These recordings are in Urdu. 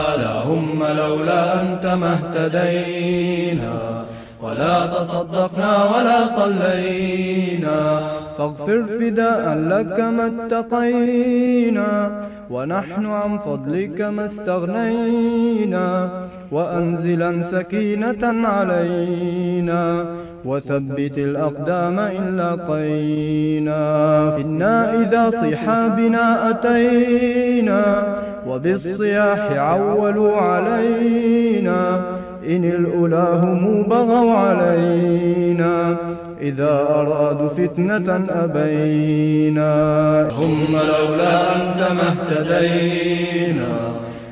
اللهم لولا أنت ما اهتدينا ولا تصدقنا ولا صلينا، فاغفر فداء لك ما اتقينا، ونحن عن فضلك ما استغنينا، وأنزلا سكينة علينا، وثبت الأقدام إن لاقينا، إنا إذا صحابنا أتينا، وبالصياح عولوا علينا، إن الأولى هم بغوا علينا، إذا أرادوا فتنة أبينا. هم لولا أنت ما اهتدينا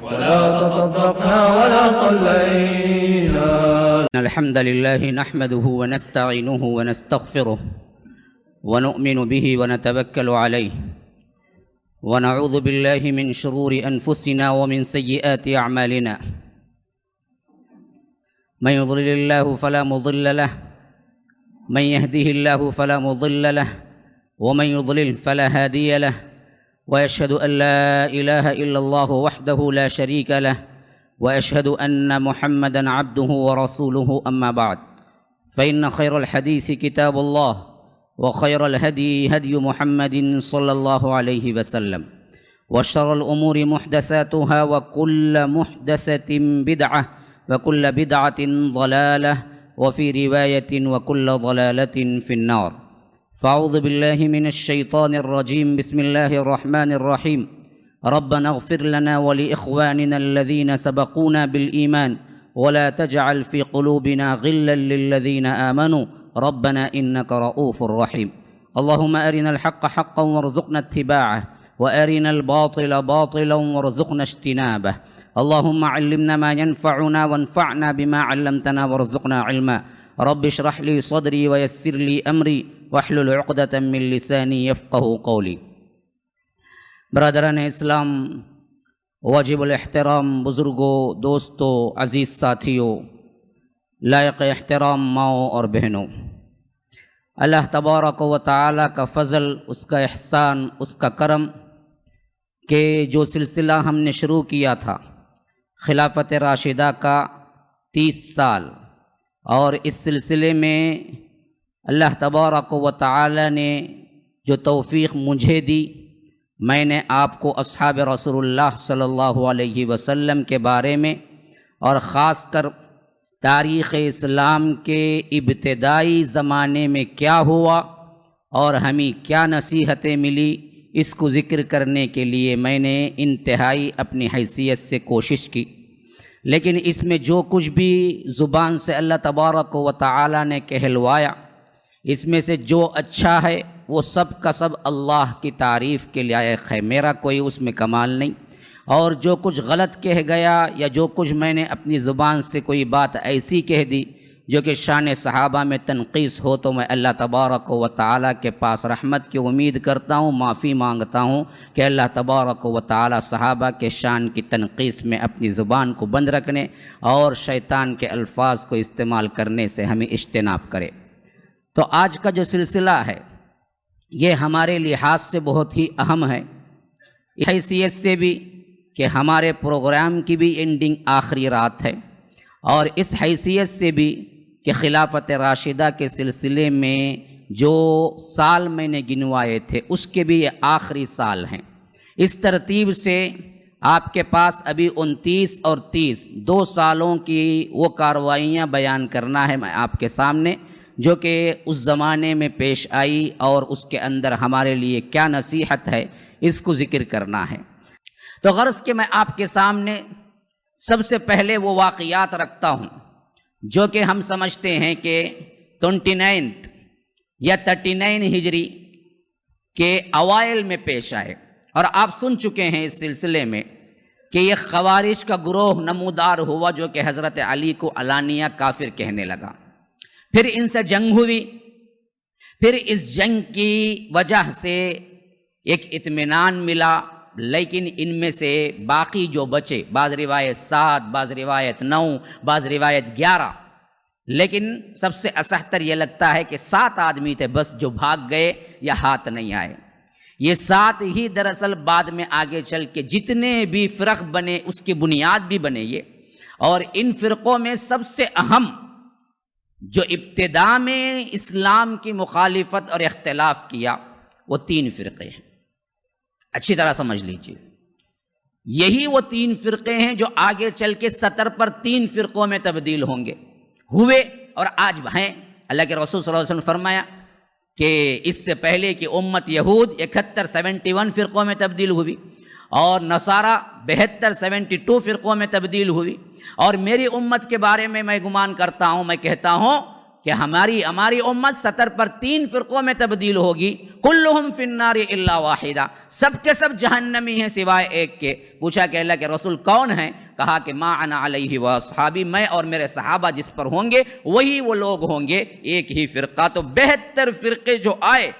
ولا تصدقنا ولا صلينا. الحمد لله نحمده ونستعينه ونستغفره ونؤمن به ونتوكل عليه، ونعوذ بالله من شرور أنفسنا ومن سيئات أعمالنا، من يضلل الله فلا مضل له، من يهده الله فلا مضل له، ومن يضلل فلا هادي له، وأشهد أن لا إله إلا الله وحده لا شريك له، وأشهد أن محمدًا عبده ورسوله. أما بعد، فإن خير الحديث كتاب الله، وخير الهدي هدي محمد صلى الله عليه وسلم، وشر الأمور محدثاتها، وكل محدثة بدعة، وكل بدعة ضلالة، وفي رواية وكل ضلالة في النار. فأعوذ بالله من الشيطان الرجيم. بسم الله الرحمن الرحيم. ربنا اغفر لنا ولإخواننا الذين سبقونا بالإيمان، ولا تجعل في قلوبنا غلا للذين آمنوا ربنا إنك رؤوف رحيم. اللهم أرنا الحق حقا وارزقنا اتباعه، وأرنا الباطل باطلا وارزقنا اجتنابه. اللهم علمنا ما ينفعنا وانفعنا بما علمتنا وارزقنا علما. رب اشرح لي صدري ويسر لي أمري واحلل عقدة من لساني يفقه قولي. برادران اسلام، واجب الاحترام بزرگوں، دوستوں، عزیز ساتھیوں، لائق احترام ماؤں اور بہنوں، اللہ تبارک و تعالی کا فضل، اس کا احسان، اس کا کرم کہ جو سلسلہ ہم نے شروع کیا تھا خلافت راشدہ کا 30 سال، اور اس سلسلے میں اللہ تبارک و تعالی نے جو توفیق مجھے دی، میں نے آپ کو اصحاب رسول اللہ صلی اللہ علیہ وسلم کے بارے میں، اور خاص کر تاریخ اسلام کے ابتدائی زمانے میں کیا ہوا اور ہمیں کیا نصیحتیں ملی، اس کو ذکر کرنے کے لیے میں نے انتہائی اپنی حیثیت سے کوشش کی. لیکن اس میں جو کچھ بھی زبان سے اللہ تبارک و تعالی نے کہلوایا، اس میں سے جو اچھا ہے وہ سب کا سب اللہ کی تعریف کے لائق ہے، میرا کوئی اس میں کمال نہیں. اور جو کچھ غلط کہہ گیا یا جو کچھ میں نے اپنی زبان سے کوئی بات ایسی کہہ دی جو کہ شان صحابہ میں تنقیص ہو، تو میں اللہ تبارک و تعالیٰ کے پاس رحمت کی امید کرتا ہوں، معافی مانگتا ہوں کہ اللہ تبارک و تعالیٰ صحابہ کے شان کی تنقیص میں اپنی زبان کو بند رکھنے اور شیطان کے الفاظ کو استعمال کرنے سے ہمیں اجتناب کرے. تو آج کا جو سلسلہ ہے یہ ہمارے لحاظ سے بہت ہی اہم ہے، اس حیثیت سے بھی کہ ہمارے پروگرام کی بھی اینڈنگ آخری رات ہے، اور اس حیثیت سے بھی کہ خلافت راشدہ کے سلسلے میں جو سال میں نے گنوائے تھے اس کے بھی یہ آخری سال ہیں. اس ترتیب سے آپ کے پاس ابھی 29 اور 30 2 سالوں کی وہ کارروائیاں بیان کرنا ہے میں آپ کے سامنے، جو کہ اس زمانے میں پیش آئی اور اس کے اندر ہمارے لیے کیا نصیحت ہے، اس کو ذکر کرنا ہے. تو غرض کہ میں آپ کے سامنے سب سے پہلے وہ واقعات رکھتا ہوں جو کہ ہم سمجھتے ہیں کہ 29 یا 39 ہجری کے اوائل میں پیش آئے. اور آپ سن چکے ہیں اس سلسلے میں کہ یہ خوارج کا گروہ نمودار ہوا جو کہ حضرت علی کو علانیہ کافر کہنے لگا. پھر ان سے جنگ ہوئی، پھر اس جنگ کی وجہ سے ایک اطمینان ملا، لیکن ان میں سے باقی جو بچے، بعض روایت 7، بعض روایت 9، بعض روایت 11، لیکن سب سے اصحتر یہ لگتا ہے کہ 7 آدمی تھے بس جو بھاگ گئے یا ہاتھ نہیں آئے. یہ 7 ہی دراصل بعد میں آگے چل کے جتنے بھی فرق بنے اس کی بنیاد بھی بنے یہ. اور ان فرقوں میں سب سے اہم جو ابتدا میں اسلام کی مخالفت اور اختلاف کیا وہ 3 فرقے ہیں. اچھی طرح سمجھ لیجیے، یہی وہ 3 فرقے ہیں جو آگے چل کے 70 پر 3 فرقوں میں تبدیل ہوں گے، ہوئے اور آج ہیں. اللہ کے رسول صلی اللہ علیہ وسلم نے فرمایا کہ اس سے پہلے کہ امت یہود 71 فرقوں میں تبدیل ہوئی، اور نصارہ 72 فرقوں میں تبدیل ہوئی. اور میری امت کے بارے میں گمان کرتا ہوں، میں کہتا ہوں کہ ہماری امت 70 پر 3 فرقوں میں تبدیل ہوگی. کلہم فی النار الا واحدہ، سب کے سب جہنمی ہیں سوائے ایک کے. پوچھا کہ اللہ کے رسول کون ہیں؟ کہا کہ ما انا علیہ واصحابی، میں اور میرے صحابہ جس پر ہوں گے وہی وہ لوگ ہوں گے. ایک ہی فرقہ. تو 72 فرقے جو آئے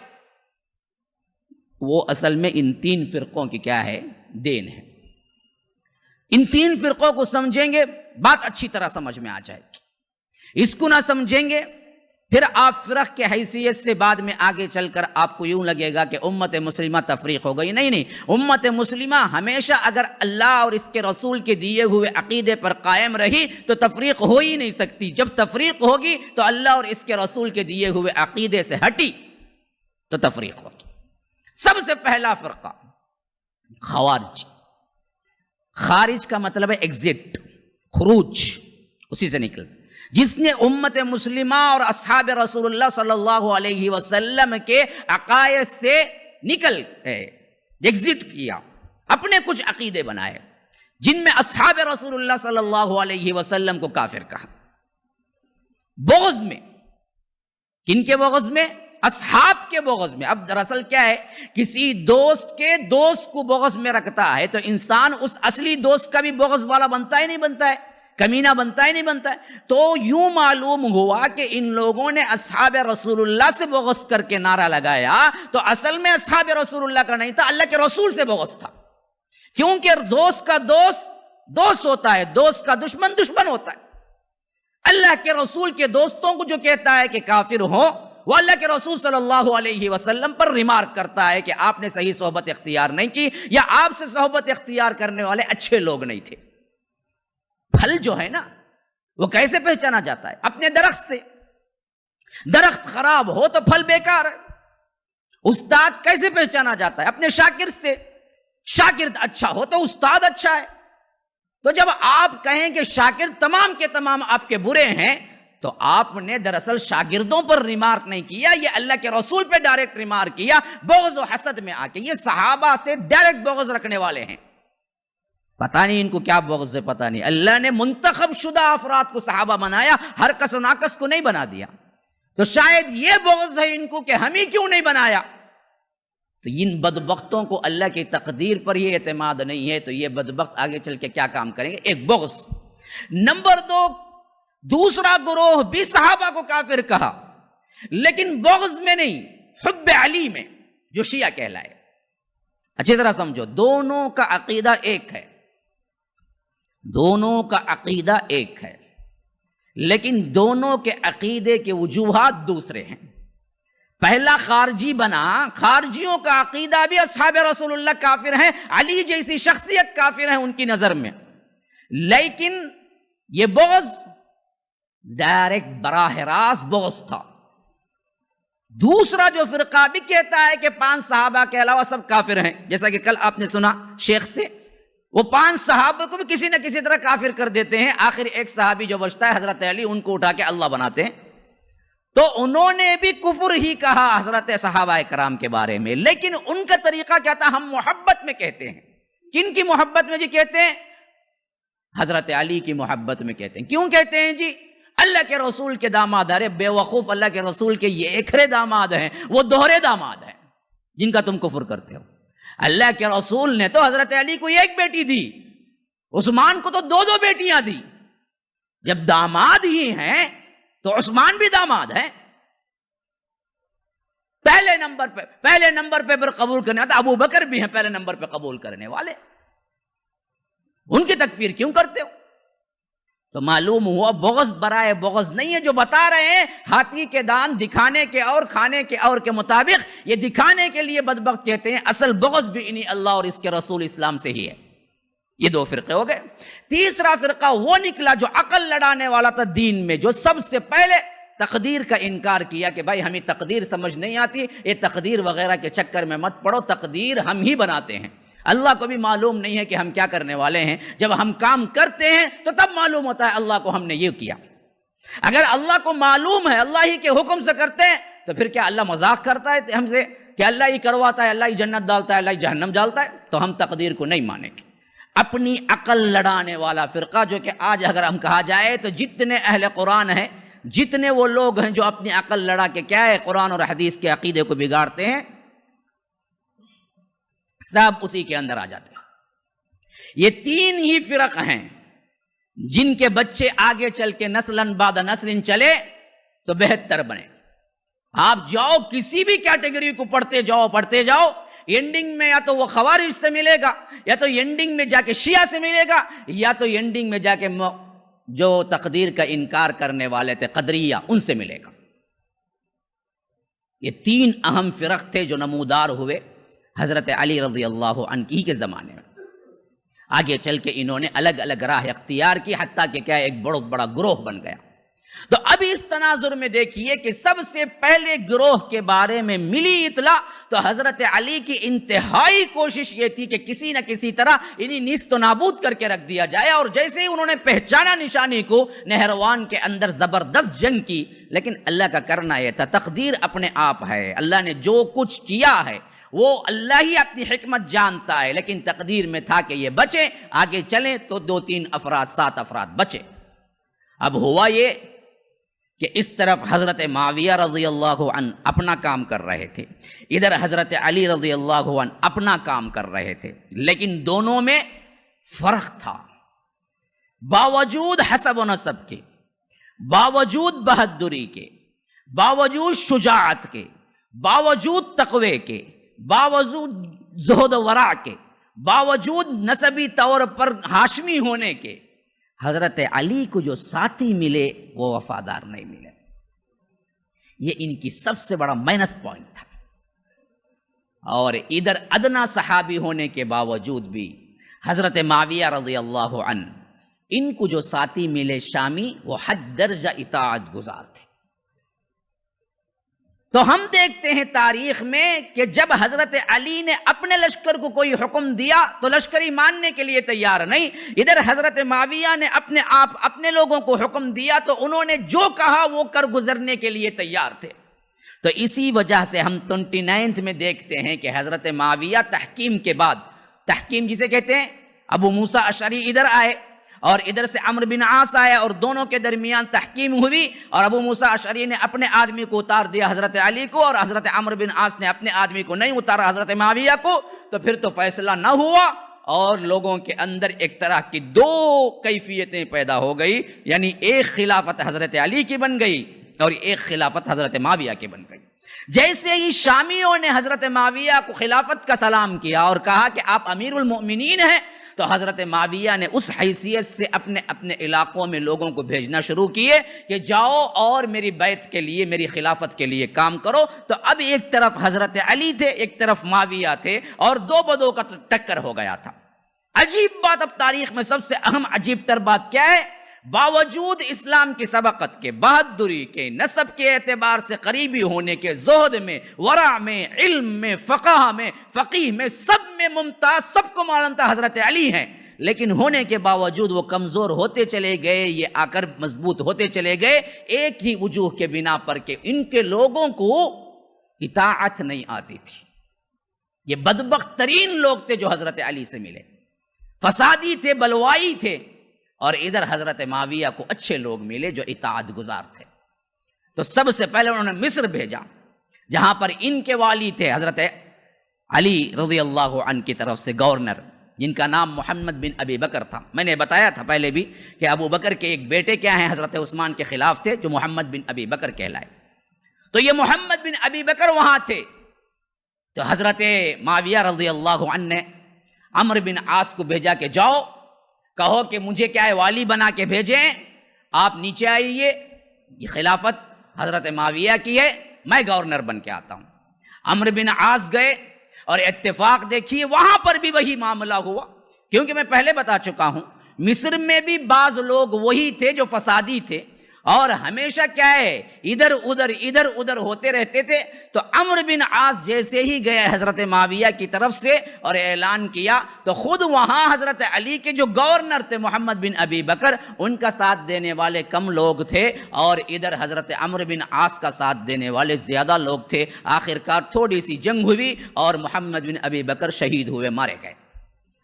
وہ اصل میں ان 3 فرقوں کی کیا ہے؟ دین ہے. ان 3 فرقوں کو سمجھیں گے بات اچھی طرح سمجھ میں آ جائے گی. اس کو نہ سمجھیں گے پھر آپ فرق کے حیثیت سے بعد میں آگے چل کر آپ کو یوں لگے گا کہ امت مسلمہ تفریق ہو گئی. نہیں، امت مسلمہ ہمیشہ اگر اللہ اور اس کے رسول کے دیے ہوئے عقیدے پر قائم رہی تو تفریق ہو ہی نہیں سکتی. جب تفریق ہوگی تو اللہ اور اس کے رسول کے دیے ہوئے عقیدے سے ہٹی تو تفریق ہوگی. سب سے پہلا فرقہ خوارج. خارج کا مطلب ہے ایگزٹ، خروج، اسی سے نکل، جس نے امت مسلمہ اور اصحاب رسول اللہ صلی اللہ علیہ وسلم کے عقائد سے نکل ایگزٹ کیا، اپنے کچھ عقیدے بنائے جن میں اصحاب رسول اللہ صلی اللہ علیہ وسلم کو کافر کہا. بغض میں، کن کے بغض میں؟ اصحاب کے بغض میں. اب دراصل کیا ہے، کسی دوست کے دوست کو بغض میں رکھتا ہے تو انسان اس اصلی دوست کا بھی بغض والا بنتا ہے نہیں بنتا ہے، کمینہ بنتا ہے نہیں بنتا ہے. تو یوں معلوم ہوا کہ ان لوگوں نے اصحاب رسول اللہ سے بغض کر کے نعرہ لگایا تو اصل میں اصحاب رسول اللہ کا نہیں تھا، اللہ کے رسول سے بغض تھا. کیونکہ دوست کا دوست دوست ہوتا ہے، دوست کا دشمن دشمن ہوتا ہے. اللہ کے رسول کے دوستوں کو جو کہتا ہے کہ کافر ہو، وہ اللہ کے رسول صلی اللہ علیہ وسلم پر ریمارک کرتا ہے کہ آپ نے صحیح صحبت اختیار نہیں کی، یا آپ سے صحبت اختیار کرنے والے اچھے لوگ نہیں تھے. پھل جو ہے نا وہ کیسے پہچانا جاتا ہے؟ اپنے درخت سے. درخت خراب ہو تو پھل بیکار ہے. استاد کیسے پہچانا جاتا ہے؟ اپنے شاگرد سے. شاگرد اچھا ہو تو استاد اچھا ہے. تو جب آپ کہیں کہ شاگرد تمام کے تمام آپ کے برے ہیں تو آپ نے دراصل شاگردوں پر ریمارک نہیں کیا، یہ اللہ کے رسول پہ ڈائریکٹ ریمارک کیا بغض و حسد میں آ کے. یہ صحابہ سے ڈائریکٹ بغض رکھنے والے ہیں. پتہ نہیں ان کو کیا بغض ہے، پتہ نہیں. اللہ نے منتخب شدہ افراد کو صحابہ بنایا، ہر کس و ناکس کو نہیں بنا دیا. تو شاید یہ بغض ہے ان کو کہ ہم ہی کیوں نہیں بنایا. تو ان بدبختوں کو اللہ کی تقدیر پر یہ اعتماد نہیں ہے تو یہ بدبخت آگے چل کے کیا کام کریں گے؟ ایک بغض. نمبر 2، دوسرا گروہ بھی صحابہ کو کافر کہا لیکن بغض میں نہیں، حب علی میں، جو شیعہ کہلائے. اچھی طرح سمجھو، دونوں کا عقیدہ ایک ہے، دونوں کا عقیدہ ایک ہے لیکن دونوں کے عقیدے کے وجوہات دوسرے ہیں. پہلا خارجی بنا، خارجیوں کا عقیدہ بھی اصحاب رسول اللہ کافر ہیں، علی جیسی شخصیت کافر ہیں ان کی نظر میں، لیکن یہ بغض ڈائریکٹ براہ راست بغض تھا. دوسرا جو فرقہ بھی کہتا ہے کہ 5 صحابہ کے علاوہ سب کافر ہیں، جیسا کہ کل آپ نے سنا شیخ سے، وہ 5 صحابہ کو بھی کسی نہ کسی طرح کافر کر دیتے ہیں. آخر ایک صحابی جو بچتا ہے حضرت علی، ان کو اٹھا کے اللہ بناتے ہیں. تو انہوں نے بھی کفر ہی کہا حضرت صحابہ کرام کے بارے میں، لیکن ان کا طریقہ کیا تھا؟ ہم محبت میں کہتے ہیں. کن کی محبت میں جی کہتے ہیں؟ حضرت علی کی محبت میں کہتے ہیں. کیوں کہتے ہیں جی؟ اللہ کے رسول کے داماد. ارے بے وقوف، اللہ کے رسول کے یہ ایکھرے داماد ہیں، وہ دوہرے داماد ہیں جن کا تم کفر کرتے ہو. اللہ کے رسول نے تو حضرت علی کو ایک بیٹی دی، عثمان کو تو 2 بیٹیاں دی. جب داماد ہی ہیں تو عثمان بھی داماد ہے. پہلے نمبر پہ قبول کرنے والے ابو بکر بھی ہیں، پہلے نمبر پہ قبول کرنے والے. ان کی تکفیر کیوں کرتے ہو؟ تو معلوم ہوا بغض برائے بغض نہیں ہے جو بتا رہے ہیں ہاتھی کے دان دکھانے کے اور کھانے کے اور کے مطابق، یہ دکھانے کے لیے بدبخت کہتے ہیں، اصل بغض بھی انہی اللہ اور اس کے رسول اسلام سے ہی ہے۔ یہ دو فرقے ہو گئے۔ تیسرا فرقہ وہ نکلا جو عقل لڑانے والا تھا دین میں، جو سب سے پہلے تقدیر کا انکار کیا کہ بھائی ہمیں تقدیر سمجھ نہیں آتی، یہ تقدیر وغیرہ کے چکر میں مت پڑو، تقدیر ہم ہی بناتے ہیں، اللہ کو بھی معلوم نہیں ہے کہ ہم کیا کرنے والے ہیں، جب ہم کام کرتے ہیں تو تب معلوم ہوتا ہے اللہ کو ہم نے یہ کیا۔ اگر اللہ کو معلوم ہے، اللہ ہی کے حکم سے کرتے ہیں، تو پھر کیا اللہ مذاق کرتا ہے ہم سے کہ اللہ ہی کرواتا ہے، اللہ ہی جنت ڈالتا ہے، اللہ ہی جہنم ڈالتا ہے؟ تو ہم تقدیر کو نہیں مانیں گے۔ اپنی عقل لڑانے والا فرقہ، جو کہ آج اگر ہم کہا جائے تو جتنے اہل قرآن ہیں، جتنے وہ لوگ ہیں جو اپنی عقل لڑا کے کیا ہے قرآن اور حدیث کے عقیدے کو بگاڑتے ہیں، سب اسی کے اندر آ جاتے ہیں۔ یہ تین ہی فرق ہیں جن کے بچے آگے چل کے نسلاً بعد نسل چلے تو بہتر بنے۔ آپ جاؤ کسی بھی کیٹیگری کو پڑھتے جاؤ، اینڈنگ میں یا تو وہ خوارج سے ملے گا، یا تو اینڈنگ میں جا کے شیعہ سے ملے گا، یا تو اینڈنگ میں جا کے جو تقدیر کا انکار کرنے والے تھے قدریہ، ان سے ملے گا۔ یہ تین اہم فرق تھے جو نمودار ہوئے حضرت علی رضی اللہ عنہ ہی کے زمانے میں۔ آگے چل کے انہوں نے الگ الگ راہ اختیار کی، حتیٰ کہ کیا ایک بڑا بڑا گروہ بن گیا۔ تو اب اس تناظر میں دیکھیے کہ سب سے پہلے گروہ کے بارے میں ملی اطلاع تو حضرت علی کی انتہائی کوشش یہ تھی کہ کسی نہ کسی طرح انہیں نیست و نابود کر کے رکھ دیا جائے، اور جیسے ہی انہوں نے پہچانا نشانی کو، نہروان کے اندر زبردست جنگ کی۔ لیکن اللہ کا کرنا یہ تھا، تقدیر اپنے آپ ہے، اللہ نے جو کچھ کیا ہے وہ اللہ ہی اپنی حکمت جانتا ہے، لیکن تقدیر میں تھا کہ یہ بچے، آگے چلیں تو 2-3 افراد 7 افراد بچے۔ اب ہوا یہ کہ اس طرف حضرت معاویہ رضی اللہ عنہ اپنا کام کر رہے تھے، ادھر حضرت علی رضی اللہ عنہ اپنا کام کر رہے تھے، لیکن دونوں میں فرق تھا۔ باوجود حسب و نسب کے، باوجود بہادری کے، باوجود شجاعت کے، باوجود تقوی کے، باوجود زہد و ورع کے، باوجود نسبی طور پر ہاشمی ہونے کے، حضرت علی کو جو ساتھی ملے وہ وفادار نہیں ملے۔ یہ ان کی سب سے بڑا مائنس پوائنٹ تھا۔ اور ادھر ادنا صحابی ہونے کے باوجود بھی حضرت معاویہ رضی اللہ عنہ، ان کو جو ساتھی ملے شامی، وہ حد درجہ اطاعت گزار تھے۔ تو ہم دیکھتے ہیں تاریخ میں کہ جب حضرت علی نے اپنے لشکر کو کوئی حکم دیا تو لشکری ماننے کے لیے تیار نہیں، ادھر حضرت معاویہ نے اپنے لوگوں کو حکم دیا تو انہوں نے جو کہا وہ کر گزرنے کے لیے تیار تھے۔ تو اسی وجہ سے ہم 29 میں دیکھتے ہیں کہ حضرت معاویہ تحکیم کے بعد، تحکیم جسے کہتے ہیں، ابو موسیٰ اشعری ادھر آئے اور ادھر سے عمرو بن عاص آیا، اور دونوں کے درمیان تحکیم ہوئی، اور ابو موسیٰ اشعری نے اپنے آدمی کو اتار دیا حضرت علی کو، اور حضرت عمرو بن عاص نے اپنے آدمی کو نہیں اتارا حضرت معاویہ کو۔ تو پھر تو فیصلہ نہ ہوا، اور لوگوں کے اندر ایک طرح کی 2 کیفیتیں پیدا ہو گئی، یعنی ایک خلافت حضرت علی کی بن گئی اور ایک خلافت حضرت معاویہ کی بن گئی۔ جیسے ہی شامیوں نے حضرت معاویہ کو خلافت کا سلام کیا اور کہا کہ آپ امیر المؤمنین ہیں، تو حضرت معاویہ نے اس حیثیت سے اپنے علاقوں میں لوگوں کو بھیجنا شروع کیے کہ جاؤ اور میری بیعت کے لیے، میری خلافت کے لیے کام کرو۔ تو اب ایک طرف حضرت علی تھے، ایک طرف معاویہ تھے، اور 2 بدوں کا ٹکر ہو گیا تھا۔ عجیب بات، اب تاریخ میں سب سے اہم عجیب تر بات کیا ہے؟ باوجود اسلام کی سبقت کے، بہادری کے، نسب کے اعتبار سے قریبی ہونے کے، زہد میں، ورع میں، علم میں، فقیہ میں، سب میں ممتاز، سب کو معلوم تھا حضرت علی ہیں، لیکن ہونے کے باوجود وہ کمزور ہوتے چلے گئے، یہ آ کر مضبوط ہوتے چلے گئے، ایک ہی وجوہ کے بنا پر کہ ان کے لوگوں کو اطاعت نہیں آتی تھی۔ یہ بدبخت ترین لوگ تھے جو حضرت علی سے ملے، فسادی تھے، بلوائی تھے، اور ادھر حضرت معاویہ کو اچھے لوگ ملے جو اطاعت گزار تھے۔ تو سب سے پہلے انہوں نے مصر بھیجا، جہاں پر ان کے والی تھے حضرت علی رضی اللہ عنہ کی طرف سے گورنر، جن کا نام محمد بن ابی بکر تھا۔ میں نے بتایا تھا پہلے بھی کہ ابو بکر کے ایک بیٹے کیا ہیں، حضرت عثمان کے خلاف تھے، جو محمد بن ابی بکر کہلائے۔ تو یہ محمد بن ابی بکر وہاں تھے۔ تو حضرت معاویہ رضی اللہ عنہ نے عمرو بن عاص کو بھیجا کہ جاؤ کہو کہ مجھے کیا ہے والی بنا کے بھیجیں، آپ نیچے آئیے، یہ خلافت حضرت معاویہ کی ہے، میں گورنر بن کے آتا ہوں۔ عمرو بن عاص گئے اور اتفاق دیکھیے وہاں پر بھی وہی معاملہ ہوا، کیونکہ میں پہلے بتا چکا ہوں مصر میں بھی بعض لوگ وہی تھے جو فسادی تھے اور ہمیشہ کیا ہے ادھر ادھر ہوتے رہتے تھے۔ تو عمرو بن عاص جیسے ہی گئے حضرت معاویہ کی طرف سے اور اعلان کیا تو خود وہاں حضرت علی کے جو گورنر تھے محمد بن ابی بکر، ان کا ساتھ دینے والے کم لوگ تھے اور ادھر حضرت عمرو بن عاص کا ساتھ دینے والے زیادہ لوگ تھے۔ آخرکار تھوڑی سی جنگ ہوئی اور محمد بن ابی بکر شہید ہوئے، مارے گئے،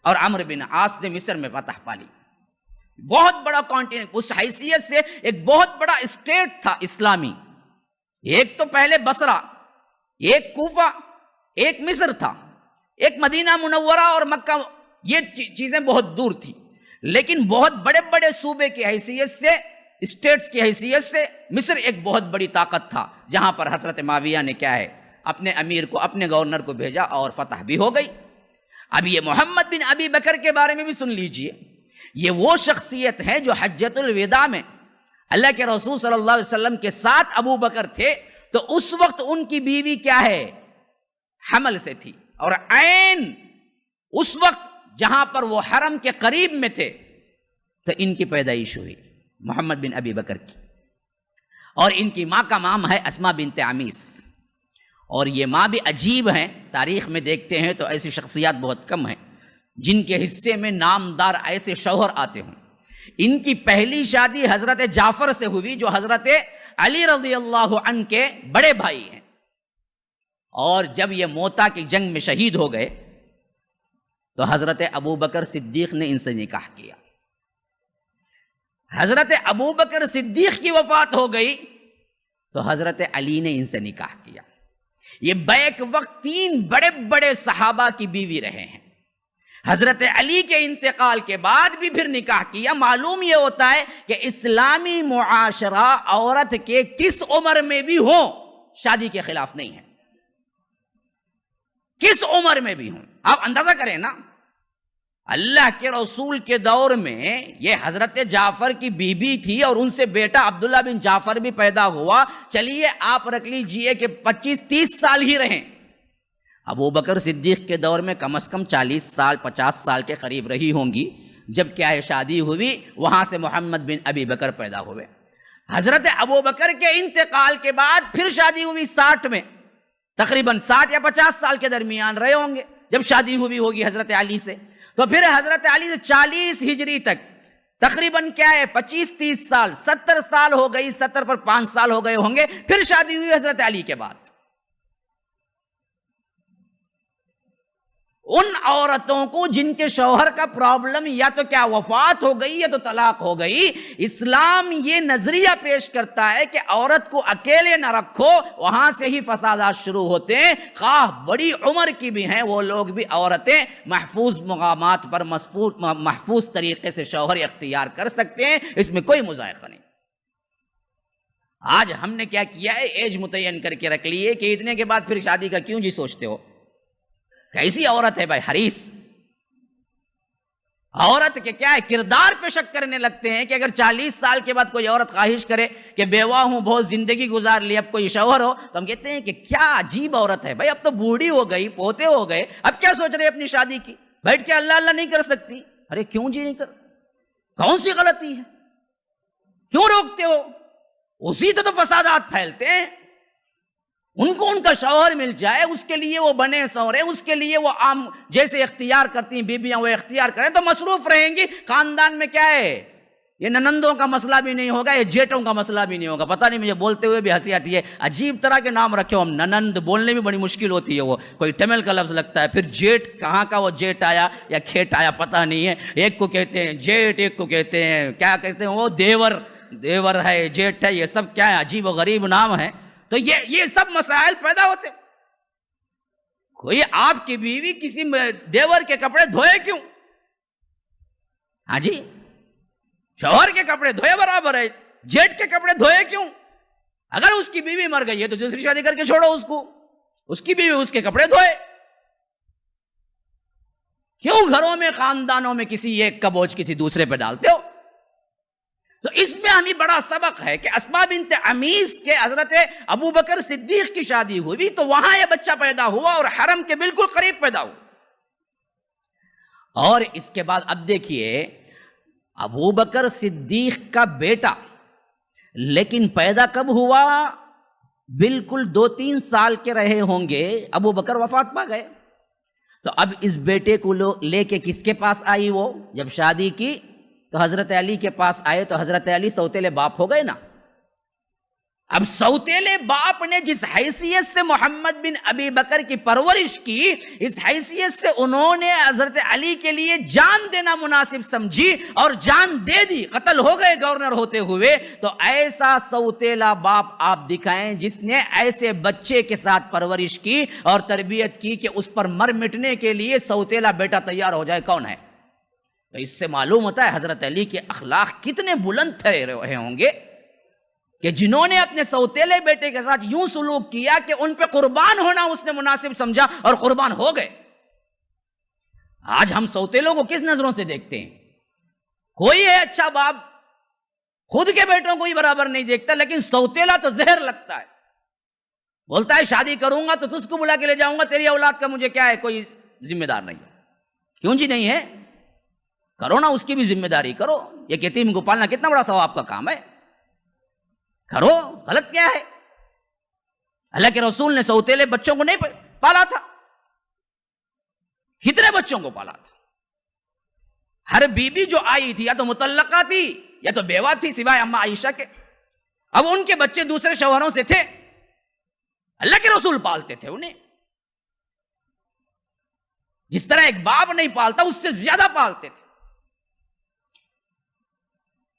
اور عمرو بن عاص نے مصر میں فتح پا لی۔ بہت بڑا کانٹیننٹ، اس حیثیت سے ایک بہت بڑا اسٹیٹ تھا اسلامی، ایک تو پہلے بصرہ، ایک کوفہ، ایک مصر تھا، ایک مدینہ منورہ اور مکہ، یہ چیزیں بہت دور تھی، لیکن بہت بڑے بڑے صوبے کی حیثیت سے، اسٹیٹس کی حیثیت سے مصر ایک بہت بڑی طاقت تھا، جہاں پر حضرت معاویہ نے کیا ہے اپنے امیر کو، اپنے گورنر کو بھیجا اور فتح بھی ہو گئی۔ اب یہ محمد بن ابی بکر کے بارے میں بھی سن لیجئے، یہ وہ شخصیت ہے جو حجۃ الوداع میں اللہ کے رسول صلی اللہ علیہ وسلم کے ساتھ ابو بکر تھے، تو اس وقت ان کی بیوی کیا ہے حمل سے تھی، اور عین اس وقت جہاں پر وہ حرم کے قریب میں تھے تو ان کی پیدائش ہوئی محمد بن ابی بکر کی، اور ان کی ماں کا نام ہے اسماء بنت عمیس، اور یہ ماں بھی عجیب ہیں، تاریخ میں دیکھتے ہیں تو ایسی شخصیات بہت کم ہیں جن کے حصے میں نامدار ایسے شوہر آتے ہوں۔ ان کی پہلی شادی حضرت جعفر سے ہوئی جو حضرت علی رضی اللہ عنہ کے بڑے بھائی ہیں، اور جب یہ موتا کی جنگ میں شہید ہو گئے تو حضرت ابو بکر صدیق نے ان سے نکاح کیا۔ حضرت ابو بکر صدیق کی وفات ہو گئی تو حضرت علی نے ان سے نکاح کیا۔ یہ بیک وقت 3 بڑے بڑے صحابہ کی بیوی رہے ہیں۔ حضرت علی کے انتقال کے بعد بھی پھر نکاح کیا۔ معلوم یہ ہوتا ہے کہ اسلامی معاشرہ عورت کے کس عمر میں بھی ہو شادی کے خلاف نہیں ہے، کس عمر میں بھی ہوں۔ آپ اندازہ کریں نا، اللہ کے رسول کے دور میں یہ حضرت جعفر کی بیوی تھی اور ان سے بیٹا عبداللہ بن جعفر بھی پیدا ہوا، چلیے آپ رکھ لیجئے کہ 25-30 سال ہی رہیں۔ ابو بکر صدیق کے دور میں کم از کم 40 سال 50 سال کے قریب رہی ہوں گی جب کیا ہے شادی ہوئی، وہاں سے محمد بن ابی بکر پیدا ہوئے۔ حضرت ابو بکر کے انتقال کے بعد پھر شادی ہوئی 60 میں، تقریباً 60 یا 50 سال کے درمیان رہے ہوں گے جب شادی ہوئی ہوگی حضرت علی سے، تو پھر حضرت علی سے 40 ہجری تک تقریباً کیا ہے 25-30 سال، 70 سال ہو گئی، 70 پر 5 سال ہو گئے ہوں گے، پھر شادی ہوئی حضرت علی کے بعد۔ ان عورتوں کو جن کے شوہر کا پرابلم یا تو کیا وفات ہو گئی یا تو طلاق ہو گئی، اسلام یہ نظریہ پیش کرتا ہے کہ عورت کو اکیلے نہ رکھو، وہاں سے ہی فسادات شروع ہوتے ہیں، خواہ بڑی عمر کی بھی ہیں وہ لوگ بھی، عورتیں محفوظ مقامات پر محفوظ طریقے سے شوہر اختیار کر سکتے ہیں، اس میں کوئی مذائقہ نہیں۔ آج ہم نے کیا کیا ہے، ایج متعین کر کے رکھ لی ہے کہ اتنے کے بعد پھر شادی کا کیوں جی سوچتے ہو۔ کیسی عورت ہے بھائی، حریص عورت کے کیا ہے کردار پہ شک کرنے لگتے ہیں کہ اگر 40 سال کے بعد کوئی عورت خواہش کرے کہ بیوہ ہوں، بہت زندگی گزار لی، اب کوئی شوہر ہو، تو ہم کہتے ہیں کہ کیا عجیب عورت ہے بھائی، اب تو بوڑھی ہو گئی، پوتے ہو گئے، اب کیا سوچ رہے اپنی شادی کی، بیٹھ کے اللہ اللہ نہیں کر سکتی؟ ارے کیوں جی نہیں کر، کون سی غلطی ہے، کیوں روکتے ہو؟ اسی تو فسادات پھیلتے ہیں۔ ان کو ان کا شوہر مل جائے، اس کے لیے وہ بنے سورے، اس کے لیے وہ عام جیسے اختیار کرتی ہیں بیبیاں وہ اختیار کریں تو مصروف رہیں گی۔ خاندان میں کیا ہے، یہ ننندوں کا مسئلہ بھی نہیں ہوگا، یہ جیٹوں کا مسئلہ بھی نہیں ہوگا۔ پتہ نہیں مجھے بولتے ہوئے بھی ہنسی آتی ہے، عجیب طرح کے نام رکھے ہو ہم، ننند بولنے میں بڑی مشکل ہوتی ہے، وہ کوئی ٹمل کا لفظ لگتا ہے، پھر جیٹ کہاں کا وہ جیٹ آیا یا کھیٹ آیا پتہ نہیں ہے، ایک کو کہتے ہیں جیٹ، ایک کو کہتے ہیں کیا کہتے ہیں وہ دیور ہے، جیٹ ہے، یہ سب کیا ہے عجیب و غریب نام ہے۔ تو یہ سب مسائل پیدا ہوتے۔ کوئی آپ کی بیوی کسی دیور کے کپڑے دھوئے کیوں؟ ہاں جی، شوہر کے کپڑے دھوئے برابر ہے، جیٹ کے کپڑے دھوئے کیوں؟ اگر اس کی بیوی مر گئی ہے تو دوسری شادی کر کے چھوڑو اس کو، اس کی بیوی اس کے کپڑے دھوئے۔ کیوں گھروں میں خاندانوں میں کسی ایک کا بوجھ کسی دوسرے پہ ڈالتے ہو؟ تو اس میں ہمیں بڑا سبق ہے کہ اسماء بنت عمیس کے حضرت ابو بکر صدیق کی شادی ہوئی تو وہاں یہ بچہ پیدا ہوا اور حرم کے بالکل قریب پیدا ہوا. اور اس کے بعد اب دیکھیے ابو بکر صدیق کا بیٹا، لیکن پیدا کب ہوا؟ بالکل 2-3 سال کے رہے ہوں گے ابو بکر وفات پا گئے. تو اب اس بیٹے کو لے کے کس کے پاس آئی؟ وہ جب شادی کی تو حضرت علی کے پاس آئے تو حضرت علی سوتیلے باپ ہو گئے نا. اب سوتیلے باپ نے جس حیثیت سے محمد بن ابی بکر کی پرورش کی، اس حیثیت سے انہوں نے حضرت علی کے لیے جان دینا مناسب سمجھی اور جان دے دی، قتل ہو گئے گورنر ہوتے ہوئے. تو ایسا سوتیلا باپ آپ دکھائیں جس نے ایسے بچے کے ساتھ پرورش کی اور تربیت کی کہ اس پر مر مٹنے کے لیے سوتیلا بیٹا تیار ہو جائے، کون ہے؟ تو اس سے معلوم ہوتا ہے حضرت علی کے اخلاق کتنے بلند رہے ہوں گے کہ جنہوں نے اپنے سوتیلے بیٹے کے ساتھ یوں سلوک کیا کہ ان پہ قربان ہونا اس نے مناسب سمجھا اور قربان ہو گئے. آج ہم سوتیلوں کو کس نظروں سے دیکھتے ہیں؟ کوئی ہے اچھا باپ خود کے بیٹوں کو ہی برابر نہیں دیکھتا، لیکن سوتیلا تو زہر لگتا ہے. بولتا ہے شادی کروں گا تو تجھ کو بلا کے لے جاؤں گا، تیری اولاد کا مجھے کیا ہے، کوئی ذمہ دار نہیں. کیوں جی نہیں ہے؟ کرو نا، اس کی بھی ذمہ داری کرو. یہ یتیم کو پالنا کتنا بڑا ثواب کا کام ہے، کرو. غلط کیا ہے؟ اللہ کے رسول نے سوتیلے بچوں کو نہیں پالا تھا، کتنے بچوں کو پالا تھا. ہر بیوی جو آئی تھی یا تو مطلقہ تھی یا تو بیوہ تھی سوائے اما عائشہ کے. اب ان کے بچے دوسرے شوہروں سے تھے، اللہ کے رسول پالتے تھے انہیں. جس طرح ایک باپ نہیں پالتا اس سے زیادہ پالتے تھے.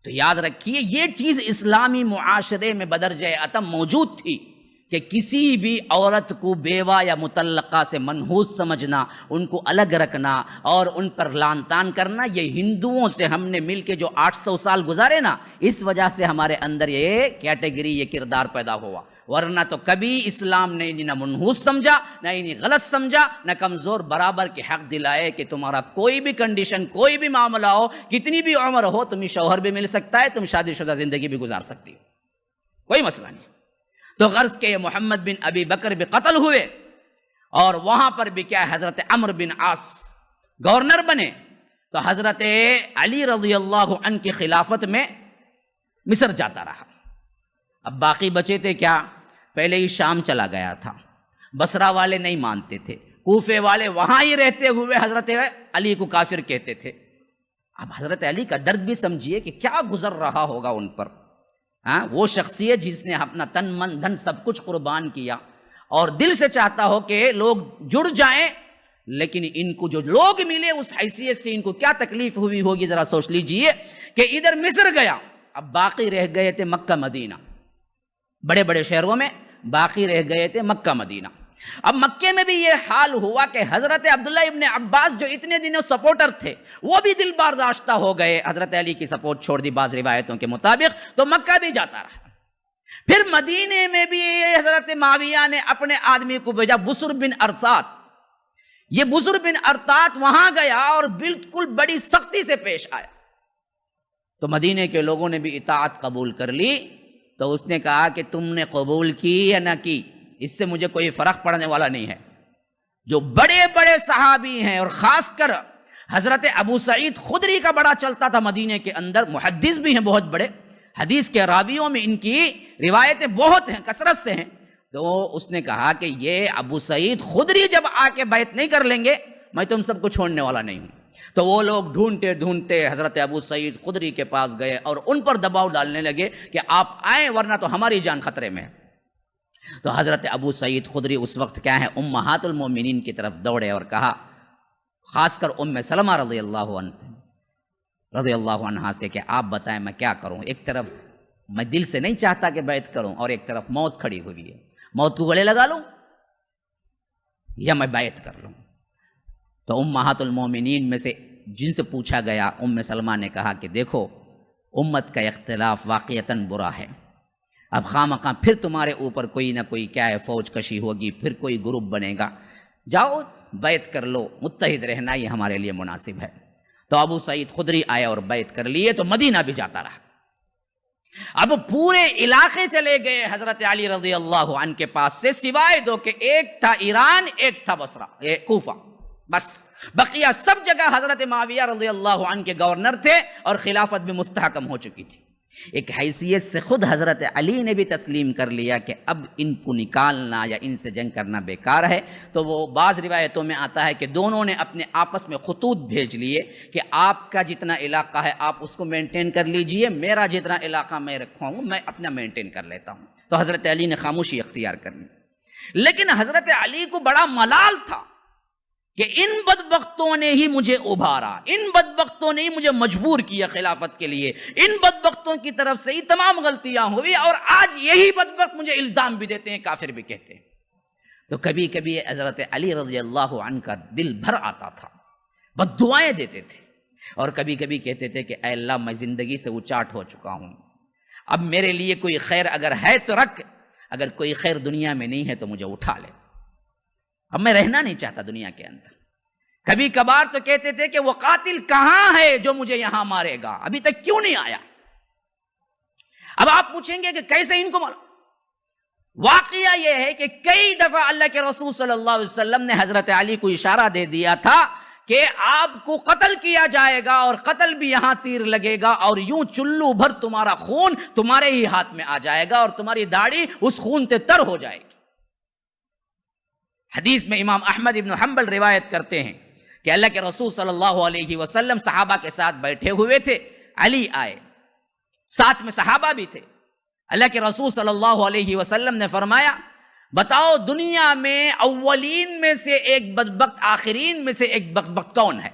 تو یاد رکھیے یہ چیز اسلامی معاشرے میں بدرجہ عتم موجود تھی کہ کسی بھی عورت کو بیوہ یا مطلقہ سے منحوس سمجھنا، ان کو الگ رکھنا اور ان پر لعن طعن کرنا، یہ ہندوؤں سے ہم نے مل کے جو 800 سال گزارے نا، اس وجہ سے ہمارے اندر یہ کیٹیگری، یہ کردار پیدا ہوا. ورنہ تو کبھی اسلام نے انہیں نہ منحوس سمجھا، نہ انہیں غلط سمجھا، نہ کمزور برابر کے حق دلائے کہ تمہارا کوئی بھی کنڈیشن، کوئی بھی معاملہ ہو، کتنی بھی عمر ہو، تمہیں شوہر بھی مل سکتا ہے، تم شادی شدہ زندگی بھی گزار سکتی ہو، کوئی مسئلہ نہیں. تو غرض کے محمد بن ابی بکر بھی قتل ہوئے اور وہاں پر بھی کیا حضرت عمرو بن عاص گورنر بنے. تو حضرت علی رضی اللہ عنہ کی خلافت میں مصر جاتا رہا. اب باقی بچے تھے کیا؟ پہلے ہی شام چلا گیا تھا، بصرہ والے نہیں مانتے تھے، کوفے والے وہاں ہی رہتے ہوئے حضرت علی کو کافر کہتے تھے. اب حضرت علی کا درد بھی سمجھیے کہ کیا گزر رہا ہوگا ان پر. وہ شخصیت جس نے اپنا تن من دھن سب کچھ قربان کیا اور دل سے چاہتا ہو کہ لوگ جڑ جائیں، لیکن ان کو جو لوگ ملے اس حیثیت سے ان کو کیا تکلیف ہوئی ہوگی ذرا سوچ لیجئے. کہ ادھر مصر گیا، اب باقی رہ گئے تھے مکہ مدینہ، بڑے بڑے شہروں میں باقی رہ گئے تھے مکہ مدینہ. اب مکے میں بھی یہ حال ہوا کہ حضرت عبداللہ ابن عباس جو اتنے دنوں سپورٹر تھے وہ بھی دل برداشتہ ہو گئے، حضرت علی کی سپورٹ چھوڑ دی بعض روایتوں کے مطابق، تو مکہ بھی جاتا رہا. پھر مدینے میں بھی حضرت معاویہ نے اپنے آدمی کو بھیجا، بسر بن ارطات. یہ بسر بن ارطات وہاں گیا اور بالکل بڑی سختی سے پیش آیا. تو مدینے کے لوگوں نے بھی اطاعت قبول کر لی. تو اس نے کہا کہ تم نے قبول کی یا نہ کی، اس سے مجھے کوئی فرق پڑنے والا نہیں ہے. جو بڑے بڑے صحابی ہیں اور خاص کر حضرت ابو سعید خدری کا بڑا چلتا تھا مدینے کے اندر، محدث بھی ہیں بہت بڑے، حدیث کے راویوں میں ان کی روایتیں بہت ہیں، کثرت سے ہیں. تو اس نے کہا کہ یہ ابو سعید خدری جب آ کے بیعت نہیں کر لیں گے میں تم سب کو چھوڑنے والا نہیں ہوں. تو وہ لوگ ڈھونڈتے ڈھونڈتے حضرت ابو سعید خدری کے پاس گئے اور ان پر دباؤ ڈالنے لگے کہ آپ آئیں ورنہ تو ہماری جان خطرے میں ہے. تو حضرت ابو سعید خدری اس وقت کیا ہے امہات المومنین کی طرف دوڑے اور کہا، خاص کر ام سلمہ رضی اللہ عنہا سے کہ آپ بتائیں میں کیا کروں. ایک طرف میں دل سے نہیں چاہتا کہ بیعت کروں اور ایک طرف موت کھڑی ہوئی ہے، موت کو گلے لگا لوں یا میں بیعت کر لوں. تو امہات المومنین میں سے جن سے پوچھا گیا ام سلمہ نے کہا کہ دیکھو امت کا اختلاف واقعتاً برا ہے، اب خواہ مخواہ پھر تمہارے اوپر کوئی نہ کوئی کیا ہے فوج کشی ہوگی، پھر کوئی گروپ بنے گا، جاؤ بیعت کر لو، متحد رہنا یہ ہمارے لیے مناسب ہے۔ تو ابو سعید خدری آئے اور بیعت کر لیے، تو مدینہ بھی جاتا رہا۔ اب پورے علاقے چلے گئے حضرت علی رضی اللہ عنہ کے پاس سے، سوائے دو کہ ایک تھا ایران، ایک تھا بصرہ، کوفہ، بس بقیہ سب جگہ حضرت معاویہ رضی اللہ عنہ کے گورنر تھے اور خلافت بھی مستحکم ہو چکی تھی۔ ایک حیثیت سے خود حضرت علی نے بھی تسلیم کر لیا کہ اب ان کو نکالنا یا ان سے جنگ کرنا بیکار ہے۔ تو وہ بعض روایتوں میں آتا ہے کہ دونوں نے اپنے آپس میں خطوط بھیج لیے کہ آپ کا جتنا علاقہ ہے آپ اس کو مینٹین کر لیجئے، میرا جتنا علاقہ میں رکھا ہوں میں اپنا مینٹین کر لیتا ہوں۔ تو حضرت علی نے خاموشی اختیار کر لی، لیکن حضرت علی کو بڑا ملال تھا کہ ان بدبختوں نے ہی مجھے ابھارا، ان بدبختوں نے ہی مجھے مجبور کیا خلافت کے لیے، ان بدبختوں کی طرف سے ہی تمام غلطیاں ہوئی، اور آج یہی بدبخت مجھے الزام بھی دیتے ہیں، کافر بھی کہتے ہیں۔ تو کبھی کبھی حضرت علی رضی اللہ عنہ کا دل بھر آتا تھا، بد دعائیں دیتے تھے، اور کبھی کبھی کہتے تھے کہ اے اللہ میں زندگی سے اچاٹ ہو چکا ہوں، اب میرے لیے کوئی خیر اگر ہے تو رکھ، اگر کوئی خیر دنیا میں نہیں ہے تو مجھے اٹھا لے، اب میں رہنا نہیں چاہتا دنیا کے اندر۔ کبھی کبھار تو کہتے تھے کہ وہ قاتل کہاں ہے جو مجھے یہاں مارے گا، ابھی تک کیوں نہیں آیا؟ اب آپ پوچھیں گے کہ کیسے ان کو مارا؟ واقعہ یہ ہے کہ کئی دفعہ اللہ کے رسول صلی اللہ علیہ وسلم نے حضرت علی کو اشارہ دے دیا تھا کہ آپ کو قتل کیا جائے گا، اور قتل بھی یہاں تیر لگے گا، اور یوں چلو بھر تمہارا خون تمہارے ہی ہاتھ میں آ جائے گا، اور تمہاری داڑھی اس خون سے تر ہو جائے گی۔ حدیث میں امام احمد ابن حنبل روایت کرتے ہیں کہ اللہ کے رسول صلی اللہ علیہ وسلم صحابہ کے ساتھ بیٹھے ہوئے تھے، علی آئے، ساتھ میں صحابہ بھی تھے۔ اللہ کے رسول صلی اللہ علیہ وسلم نے فرمایا بتاؤ دنیا میں اولین میں سے ایک بدبخت آخرین میں سے ایک بدبخت کون ہے؟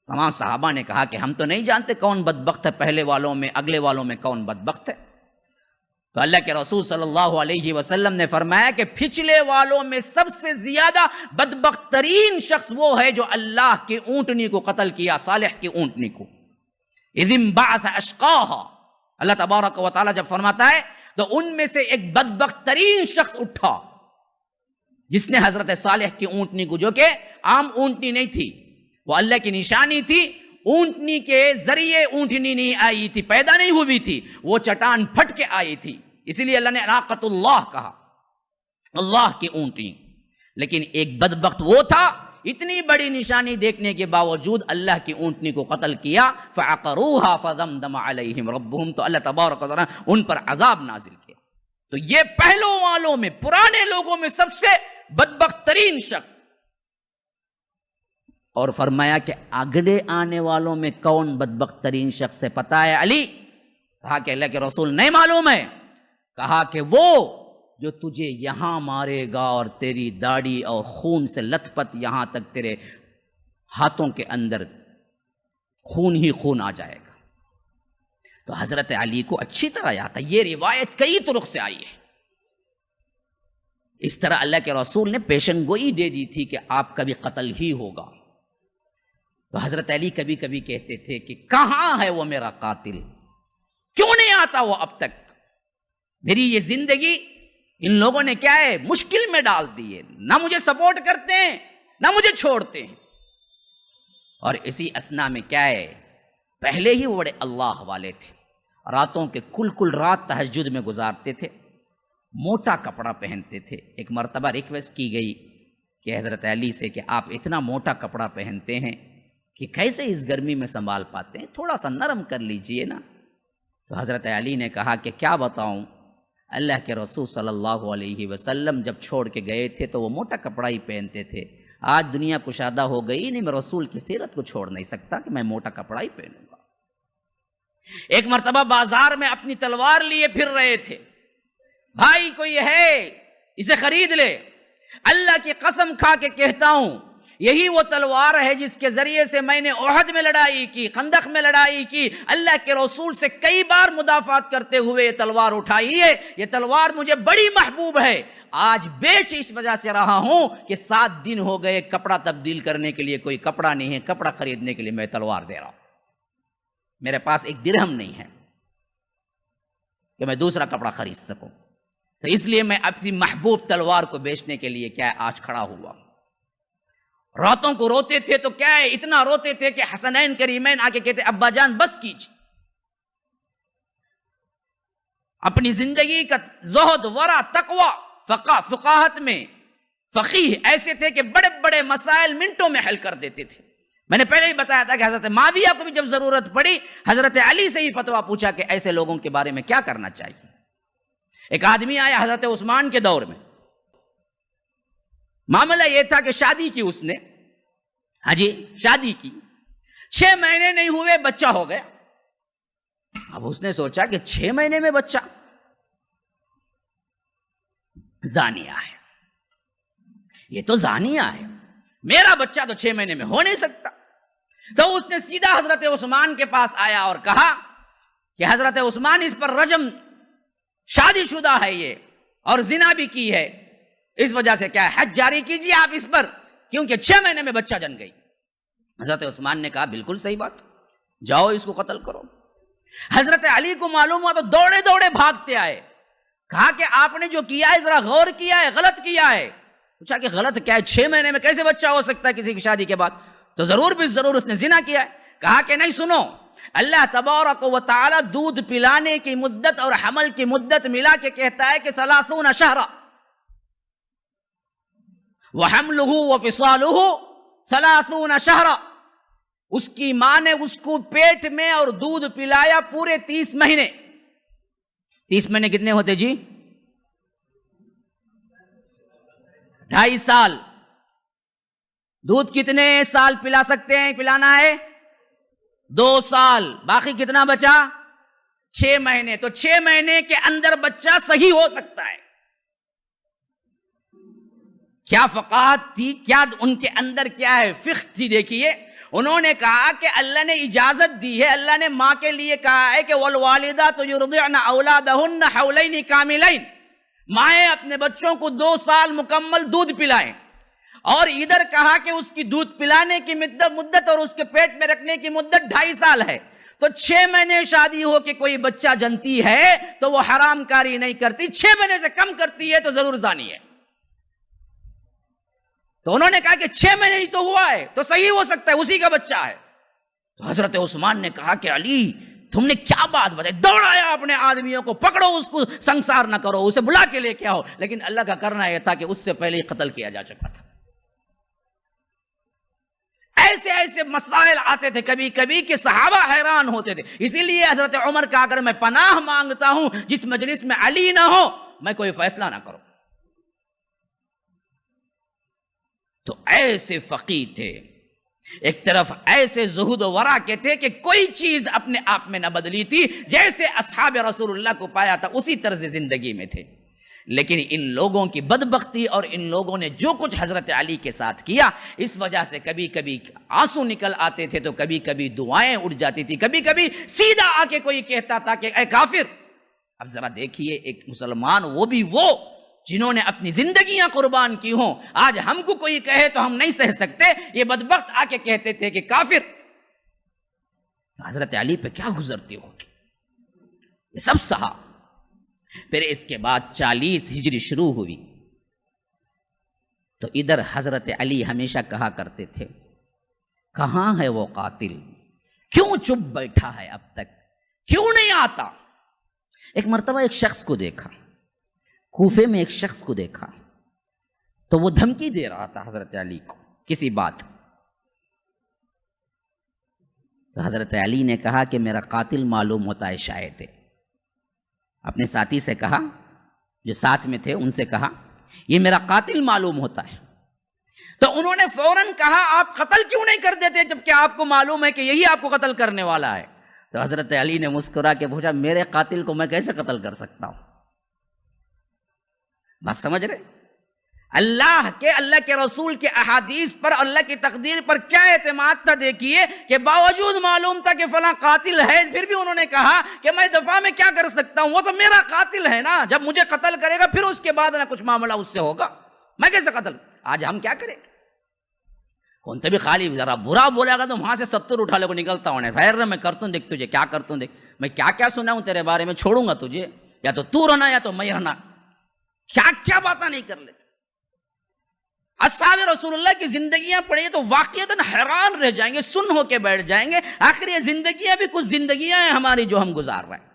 تمام صحابہ نے کہا کہ ہم تو نہیں جانتے کون بدبخت ہے، پہلے والوں میں اگلے والوں میں کون بدبخت ہے۔ تو اللہ کے رسول صلی اللہ علیہ وسلم نے فرمایا کہ پچھلے والوں میں سب سے زیادہ بدبخت ترین شخص وہ ہے جو اللہ کی اونٹنی کو قتل کیا، صالح کی اونٹنی کو۔ اذ انبعث اشقاها، اللہ تبارک و تعالی جب فرماتا ہے تو ان میں سے ایک بدبخت ترین شخص اٹھا جس نے حضرت صالح کی اونٹنی کو، جو کہ عام اونٹنی نہیں تھی، وہ اللہ کی نشانی تھی، اونٹنی کے ذریعے اونٹنی نہیں آئی تھی، پیدا نہیں ہوئی تھی، وہ چٹان پھٹ کے آئی تھی، اسی لیے اللہ نے ناقۃ اللہ کہا، اللہ کی اونٹنی۔ لیکن ایک بدبخت وہ تھا اتنی بڑی نشانی دیکھنے کے باوجود اللہ کی اونٹنی کو قتل کیا، فعقروها فدمدم علیہم ربہم، تو اللہ تبارک و تعالیٰ ان پر عذاب نازل کیا۔ تو یہ پہلوں والوں میں، پرانے لوگوں میں سب سے بدبخت ترین شخص، اور فرمایا کہ اگلے آنے والوں میں کون بدبخت ترین شخص ہے پتہ ہے علی؟ کہا کہ اللہ کے رسول نہیں معلوم ہے۔ کہا کہ وہ جو تجھے یہاں مارے گا اور تیری داڑھی اور خون سے لت پت یہاں تک تیرے ہاتھوں کے اندر خون ہی خون آ جائے گا۔ تو حضرت علی کو اچھی طرح یاد ہے، یہ روایت کئی طرق سے آئی ہے۔ اس طرح اللہ کے رسول نے پیشن گوئی دے دی تھی کہ آپ کا بھی قتل ہی ہوگا۔ تو حضرت علی کبھی کبھی کہتے تھے کہ کہاں ہے وہ میرا قاتل، کیوں نہیں آتا وہ اب تک؟ میری یہ زندگی ان لوگوں نے کیا ہے مشکل میں ڈال دی ہے، نہ مجھے سپورٹ کرتے ہیں نہ مجھے چھوڑتے ہیں۔ اور اسی اسنا میں کیا ہے، پہلے ہی وہ بڑے اللہ والے تھے، راتوں کے کل رات تہجد میں گزارتے تھے، موٹا کپڑا پہنتے تھے۔ ایک مرتبہ ریکویسٹ کی گئی کہ حضرت علی سے کہ آپ اتنا موٹا کپڑا پہنتے ہیں کہ کیسے اس گرمی میں سنبھال پاتے ہیں، تھوڑا سا نرم کر لیجئے نا۔ تو حضرت علی نے کہا کہ کیا بتاؤں، اللہ کے رسول صلی اللہ علیہ وسلم جب چھوڑ کے گئے تھے تو وہ موٹا کپڑا ہی پہنتے تھے، آج دنیا کشادہ ہو گئی نہیں، میں رسول کی سیرت کو چھوڑ نہیں سکتا کہ میں موٹا کپڑا ہی پہنوں گا۔ ایک مرتبہ بازار میں اپنی تلوار لیے پھر رہے تھے، بھائی کوئی ہے اسے خرید لے، اللہ کی قسم کھا کے کہتا ہوں یہی وہ تلوار ہے جس کے ذریعے سے میں نے احد میں لڑائی کی، خندق میں لڑائی کی، اللہ کے رسول سے کئی بار مدافعات کرتے ہوئے یہ تلوار اٹھائی ہے، یہ تلوار مجھے بڑی محبوب ہے، آج بیچ اس وجہ سے رہا ہوں کہ 7 دن ہو گئے کپڑا تبدیل کرنے کے لیے کوئی کپڑا نہیں ہے، کپڑا خریدنے کے لیے میں تلوار دے رہا ہوں، میرے پاس 1 درہم نہیں ہے کہ میں دوسرا کپڑا خرید سکوں، تو اس لیے میں اپنی محبوب تلوار کو بیچنے کے لیے کیا آج کھڑا ہوا۔ راتوں کو روتے تھے تو کیا ہے، اتنا روتے تھے کہ حسنین کریمین آ کے کہتے ابا جان بس کیجیے. اپنی زندگی کا زہد، ورع، تقوی، فقاہت میں فقیہ ایسے تھے کہ بڑے بڑے مسائل منٹوں میں حل کر دیتے تھے. میں نے پہلے ہی بتایا تھا کہ حضرت معاویہ کو بھی جب ضرورت پڑی حضرت علی سے ہی فتویٰ پوچھا کہ ایسے لوگوں کے بارے میں کیا کرنا چاہیے. ایک آدمی آیا حضرت عثمان کے دور میں، معاملہ یہ تھا کہ شادی کی اس نے، ہاں جی شادی کی، 6 مہینے نہیں ہوئے بچہ ہو گیا. اب اس نے سوچا کہ 6 مہینے میں بچہ، زانیہ ہے، یہ تو زانیہ ہے، میرا بچہ تو 6 مہینے میں ہو نہیں سکتا. تو اس نے سیدھا حضرت عثمان کے پاس آیا اور کہا کہ حضرت عثمان اس پر رجم، شادی شدہ ہے یہ اور زنا بھی کی ہے، اس وجہ سے کیا ہے حد جاری کیجیے آپ اس پر، کیونکہ 6 مہینے میں بچہ جن گئی. حضرت عثمان نے کہا بالکل صحیح بات، جاؤ اس کو قتل کرو. حضرت علی کو معلوم ہوا تو دوڑے دوڑے بھاگتے آئے، کہا کہ آپ نے جو کیا ہے ذرا غور کیا ہے، غلط کیا ہے. پوچھا کہ غلط کیا ہے، 6 مہینے میں کیسے بچہ ہو سکتا ہے کسی کی شادی کے بعد؟ تو ضرور بھی ضرور اس نے زنا کیا ہے. کہا کہ نہیں سنو، اللہ تبارک و تعالی دودھ پلانے کی مدت اور حمل کی مدت ملا کے کہتا ہے کہ 30 شہرا وحملہ وفصالہ 30 شہرا. اس کی ماں نے اس کو پیٹ میں اور دودھ پلایا پورے 30 مہینے. 30 مہینے کتنے ہوتے جی؟ 2.5 سال. دودھ کتنے سال پلا سکتے ہیں، پلانا ہے 2 سال، باقی کتنا بچا 6 مہینے. تو 6 مہینے کے اندر بچہ صحیح ہو سکتا ہے. کیا فقاہت تھی، کیا ان کے اندر کیا ہے فقہ تھی. دیکھیے انہوں نے کہا کہ اللہ نے اجازت دی ہے، اللہ نے ماں کے لیے کہا ہے کہ والوالدات یرضعن اولادہن حولین کاملین، مائیں اپنے بچوں کو 2 سال مکمل دودھ پلائیں. اور ادھر کہا کہ اس کی دودھ پلانے کی مدت اور اس کے پیٹ میں رکھنے کی مدت 2.5 سال ہے. تو 6 مہینے شادی ہو کے کوئی بچہ جنتی ہے تو وہ حرام کاری نہیں کرتی، 6 مہینے سے کم کرتی ہے تو ضرور زانی ہے. تو انہوں نے کہا کہ 6 مہینے ہی تو ہوا ہے تو صحیح ہو سکتا ہے، اسی کا بچہ ہے. تو حضرت عثمان نے کہا کہ علی تم نے کیا بات بتائی، دوڑایا اپنے آدمیوں کو، پکڑو اس کو، سنسار نہ کرو، اسے بلا کے لے کے آؤ. لیکن اللہ کا کرنا یہ تھا کہ اس سے پہلے ہی قتل کیا جا چکا تھا. ایسے ایسے مسائل آتے تھے کبھی کبھی کہ صحابہ حیران ہوتے تھے. اسی لیے حضرت عمر کہا اگر میں پناہ مانگتا ہوں جس مجلس میں علی نہ ہو میں کوئی فیصلہ نہ کروں. تو ایسے فقیہ تھے، ایک طرف ایسے زہد و ورع کے تھے کہ کوئی چیز اپنے آپ میں نہ بدلی تھی، جیسے اصحاب رسول اللہ کو پایا تھا اسی طرز زندگی میں تھے. لیکن ان لوگوں کی بدبختی اور ان لوگوں نے جو کچھ حضرت علی کے ساتھ کیا، اس وجہ سے کبھی کبھی آنسو نکل آتے تھے تو کبھی کبھی دعائیں اٹھ جاتی تھی، کبھی کبھی سیدھا آ کے کوئی کہتا تھا کہ اے کافر. اب ذرا دیکھیے ایک مسلمان، وہ بھی وہ جنہوں نے اپنی زندگیاں قربان کی ہوں، آج ہم کو کوئی کہے تو ہم نہیں سہ سکتے، یہ بدبخت آ کے کہتے تھے کہ کافر. حضرت علی پہ کیا گزرتی ہوگی، یہ سب سہا. پھر اس کے بعد 40 ہجری شروع ہوئی تو ادھر حضرت علی ہمیشہ کہا کرتے تھے کہاں ہے وہ قاتل، کیوں چپ بیٹھا ہے اب تک، کیوں نہیں آتا. ایک مرتبہ ایک شخص کو دیکھا، کوفے میں ایک شخص کو دیکھا تو وہ دھمکی دے رہا تھا حضرت علی کو کسی بات. تو حضرت علی نے کہا کہ میرا قاتل معلوم ہوتا ہے شاید ہے. اپنے ساتھی سے کہا، جو ساتھ میں تھے ان سے کہا یہ میرا قاتل معلوم ہوتا ہے. تو انہوں نے فوراً کہا آپ قتل کیوں نہیں کر دیتے جبکہ آپ کو معلوم ہے کہ یہی آپ کو قتل کرنے والا ہے. تو حضرت علی نے مسکرا کے پوچھا میرے قاتل کو میں کیسے قتل کر سکتا ہوں. بات سمجھ رہے؟ اللہ کے رسول کے احادیث پر، اللہ کی تقدیر پر کیا اعتماد تھا. دیکھیے کہ باوجود معلوم تھا کہ فلاں قاتل ہے، پھر بھی انہوں نے کہا کہ میں دفاع میں کیا کر سکتا ہوں، وہ تو میرا قاتل ہے نا، جب مجھے قتل کرے گا پھر اس کے بعد نہ کچھ معاملہ اس سے ہوگا، میں کیسے قتل. آج ہم کیا کریں گے، کون سے بھی خالی ذرا برا بولے گا تو وہاں سے 70 اٹھا لے کو نکلتا ہوں، خیر میں کرتا ہوں، دیکھ تجھے کیا کرتا ہوں، دیکھ میں کیا کیا سنا ہوں تیرے بارے میں، چھوڑوں گا تجھے، یا تو رہنا یا تو میں رہنا. کیا کیا باتیں نہیں کر لیتے. اصحاب رسول اللہ کی زندگیاں پڑھیں تو واقعتاً حیران رہ جائیں گے، سن ہو کے بیٹھ جائیں گے، آخر یہ زندگیاں بھی کچھ زندگیاں ہیں ہماری جو ہم گزار رہے ہیں۔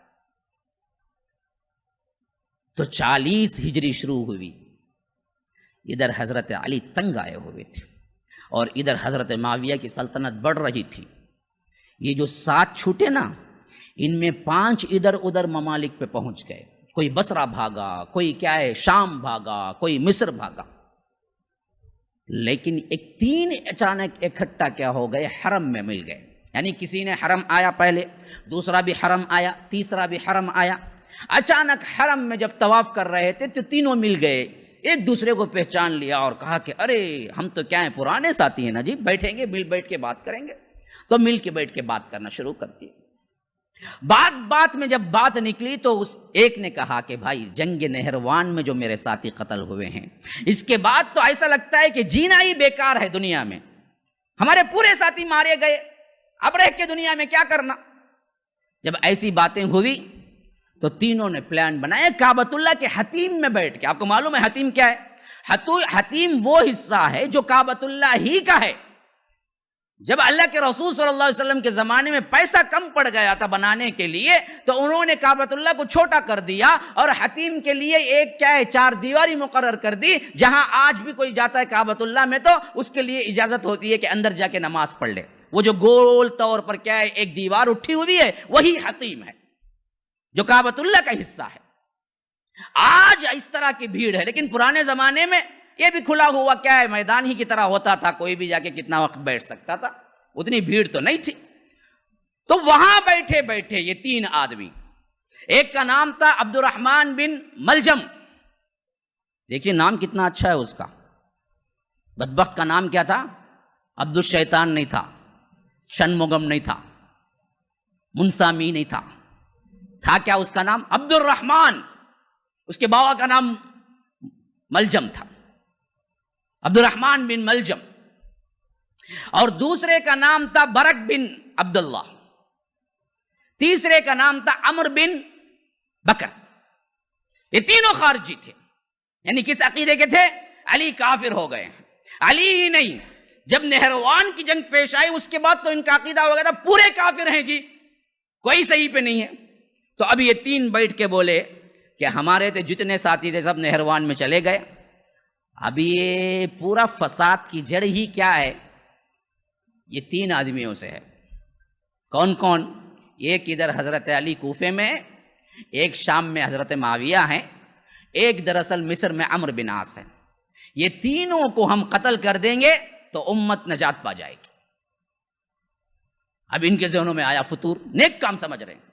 تو 40 ہجری شروع ہوئی، ادھر حضرت علی تنگ آئے ہوئے تھے اور ادھر حضرت معاویہ کی سلطنت بڑھ رہی تھی۔ یہ جو 7 چھوٹے نا، ان میں 5 ادھر ادھر ممالک پہ پہنچ گئے، کوئی بصرہ بھاگا، کوئی کیا ہے شام بھاگا، کوئی مصر بھاگا، لیکن 3 اچانک اکٹھا کیا ہو گئے، حرم میں مل گئے۔ یعنی کسی نے حرم آیا پہلے، دوسرا بھی حرم آیا، تیسرا بھی حرم آیا، اچانک حرم میں جب طواف کر رہے تھے تو تینوں مل گئے، ایک دوسرے کو پہچان لیا اور کہا کہ ارے ہم تو کیا ہیں، پرانے ساتھی ہیں نا جی، بیٹھیں گے، مل بیٹھ کے بات کریں گے۔ تو مل کے بیٹھ کے بات کرنا شروع کر دی۔ بات میں جب بات نکلی تو اس ایک نے کہا کہ بھائی جنگ نہروان میں جو میرے ساتھی قتل ہوئے ہیں، اس کے بعد تو ایسا لگتا ہے کہ جینا ہی بیکار ہے دنیا میں، ہمارے پورے ساتھی مارے گئے، اب رہ کے دنیا میں کیا کرنا۔ جب ایسی باتیں ہوئی تو تینوں نے پلان بنایا کعبۃ اللہ کے حتیم میں بیٹھ کے۔ آپ کو معلوم ہے حتیم کیا ہے؟ حتیم وہ حصہ ہے جو کعبۃ اللہ ہی کا ہے۔ جب اللہ کے رسول صلی اللہ علیہ وسلم کے زمانے میں پیسہ کم پڑ گیا تھا بنانے کے لیے تو انہوں نے کعبۃ اللہ کو چھوٹا کر دیا اور حتیم کے لیے ایک کیا ہے 4 دیواری مقرر کر دی، جہاں آج بھی کوئی جاتا ہے کعبۃ اللہ میں تو اس کے لیے اجازت ہوتی ہے کہ اندر جا کے نماز پڑھ لے۔ وہ جو گول طور پر کیا ہے ایک دیوار اٹھی ہوئی ہے وہی حتیم ہے جو کعبۃ اللہ کا حصہ ہے۔ آج اس طرح کی بھیڑ ہے، لیکن پرانے زمانے میں یہ بھی کھلا ہوا کیا ہے میدان ہی کی طرح ہوتا تھا، کوئی بھی جا کے کتنا وقت بیٹھ سکتا تھا، اتنی بھیڑ تو نہیں تھی۔ تو وہاں بیٹھے بیٹھے یہ 3 آدمی، ایک کا نام تھا عبد الرحمن بن ملجم، دیکھیے نام کتنا اچھا ہے اس کا، بدبخت کا نام کیا تھا؟ عبد الشیطان نہیں تھا، شنمگم نہیں تھا، منسامی نہیں تھا کیا اس کا نام؟ عبد الرحمن۔ اس کے بابا کا نام ملجم تھا، عبد الرحمن بن ملجم، اور دوسرے کا نام تھا برق بن عبداللہ، تیسرے کا نام تھا عمر بن بکر۔ یہ تینوں خارجی تھے، یعنی کس عقیدے کے تھے؟ علی کافر ہو گئے۔ علی ہی نہیں، جب نہروان کی جنگ پیش آئی اس کے بعد تو ان کا عقیدہ ہو گیا تھا پورے کافر ہیں جی، کوئی صحیح پہ نہیں ہے۔ تو اب یہ 3 بیٹھ کے بولے کہ ہمارے تھے جتنے ساتھی تھے سب نہروان میں چلے گئے، اب یہ پورا فساد کی جڑ ہی کیا ہے؟ یہ 3 آدمیوں سے ہے۔ کون کون؟ ایک ادھر حضرت علی کوفے میں، ایک شام میں حضرت معاویہ ہیں، ایک دراصل مصر میں عمرو بن عاص ہے۔ یہ تینوں کو ہم قتل کر دیں گے تو امت نجات پا جائے گی۔ اب ان کے ذہنوں میں آیا فطور، نیک کام سمجھ رہے ہیں،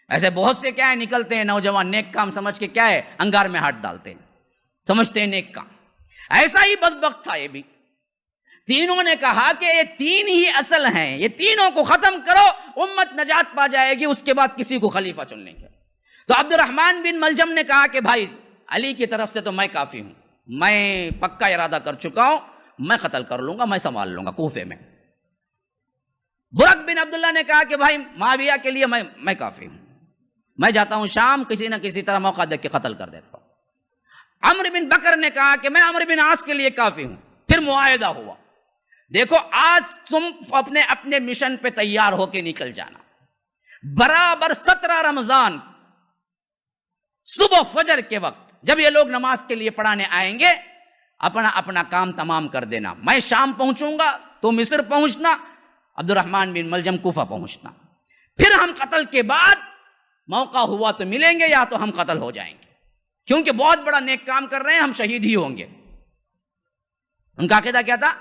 ایسے بہت سے کیا ہے نکلتے ہیں نوجوان نیک کام سمجھ کے کیا ہے انگار میں ہاتھ ڈالتے ہیں، سمجھتے ہیں نیک کام۔ ایسا ہی بدبخت تھا یہ بھی، تینوں نے کہا کہ یہ 3 ہی اصل ہیں، یہ تینوں کو ختم کرو امت نجات پا جائے گی، اس کے بعد کسی کو خلیفہ چن لیں گے۔ تو عبد الرحمن بن ملجم نے کہا کہ بھائی علی کی طرف سے تو میں کافی ہوں، میں پکا ارادہ کر چکا ہوں، میں قتل کر لوں گا، میں سنبھال لوں گا کوفے میں۔ برق بن عبداللہ نے کہا کہ بھائی معاویہ کے لیے میں کافی ہوں، میں جاتا ہوں شام، کسی نہ کسی طرح موقع دیکھ کے قتل کر دیتا ہوں۔ عمرو بن بکر نے کہا کہ میں عمرو بن عاص کے لیے کافی ہوں۔ پھر معاہدہ ہوا، دیکھو آج تم اپنے مشن پہ تیار ہو کے نکل جانا، برابر 17 رمضان صبح فجر کے وقت جب یہ لوگ نماز کے لیے پڑھانے آئیں گے اپنا کام تمام کر دینا، میں شام پہنچوں گا تو مصر پہنچنا، عبد الرحمن بن ملجم کوفہ پہنچنا، پھر ہم قتل کے بعد موقع ہوا تو ملیں گے یا تو ہم قتل ہو جائیں گے، کیونکہ بہت بڑا نیک کام کر رہے ہیں، ہم شہید ہی ہوں گے۔ ان کا عقیدہ کیا تھا؟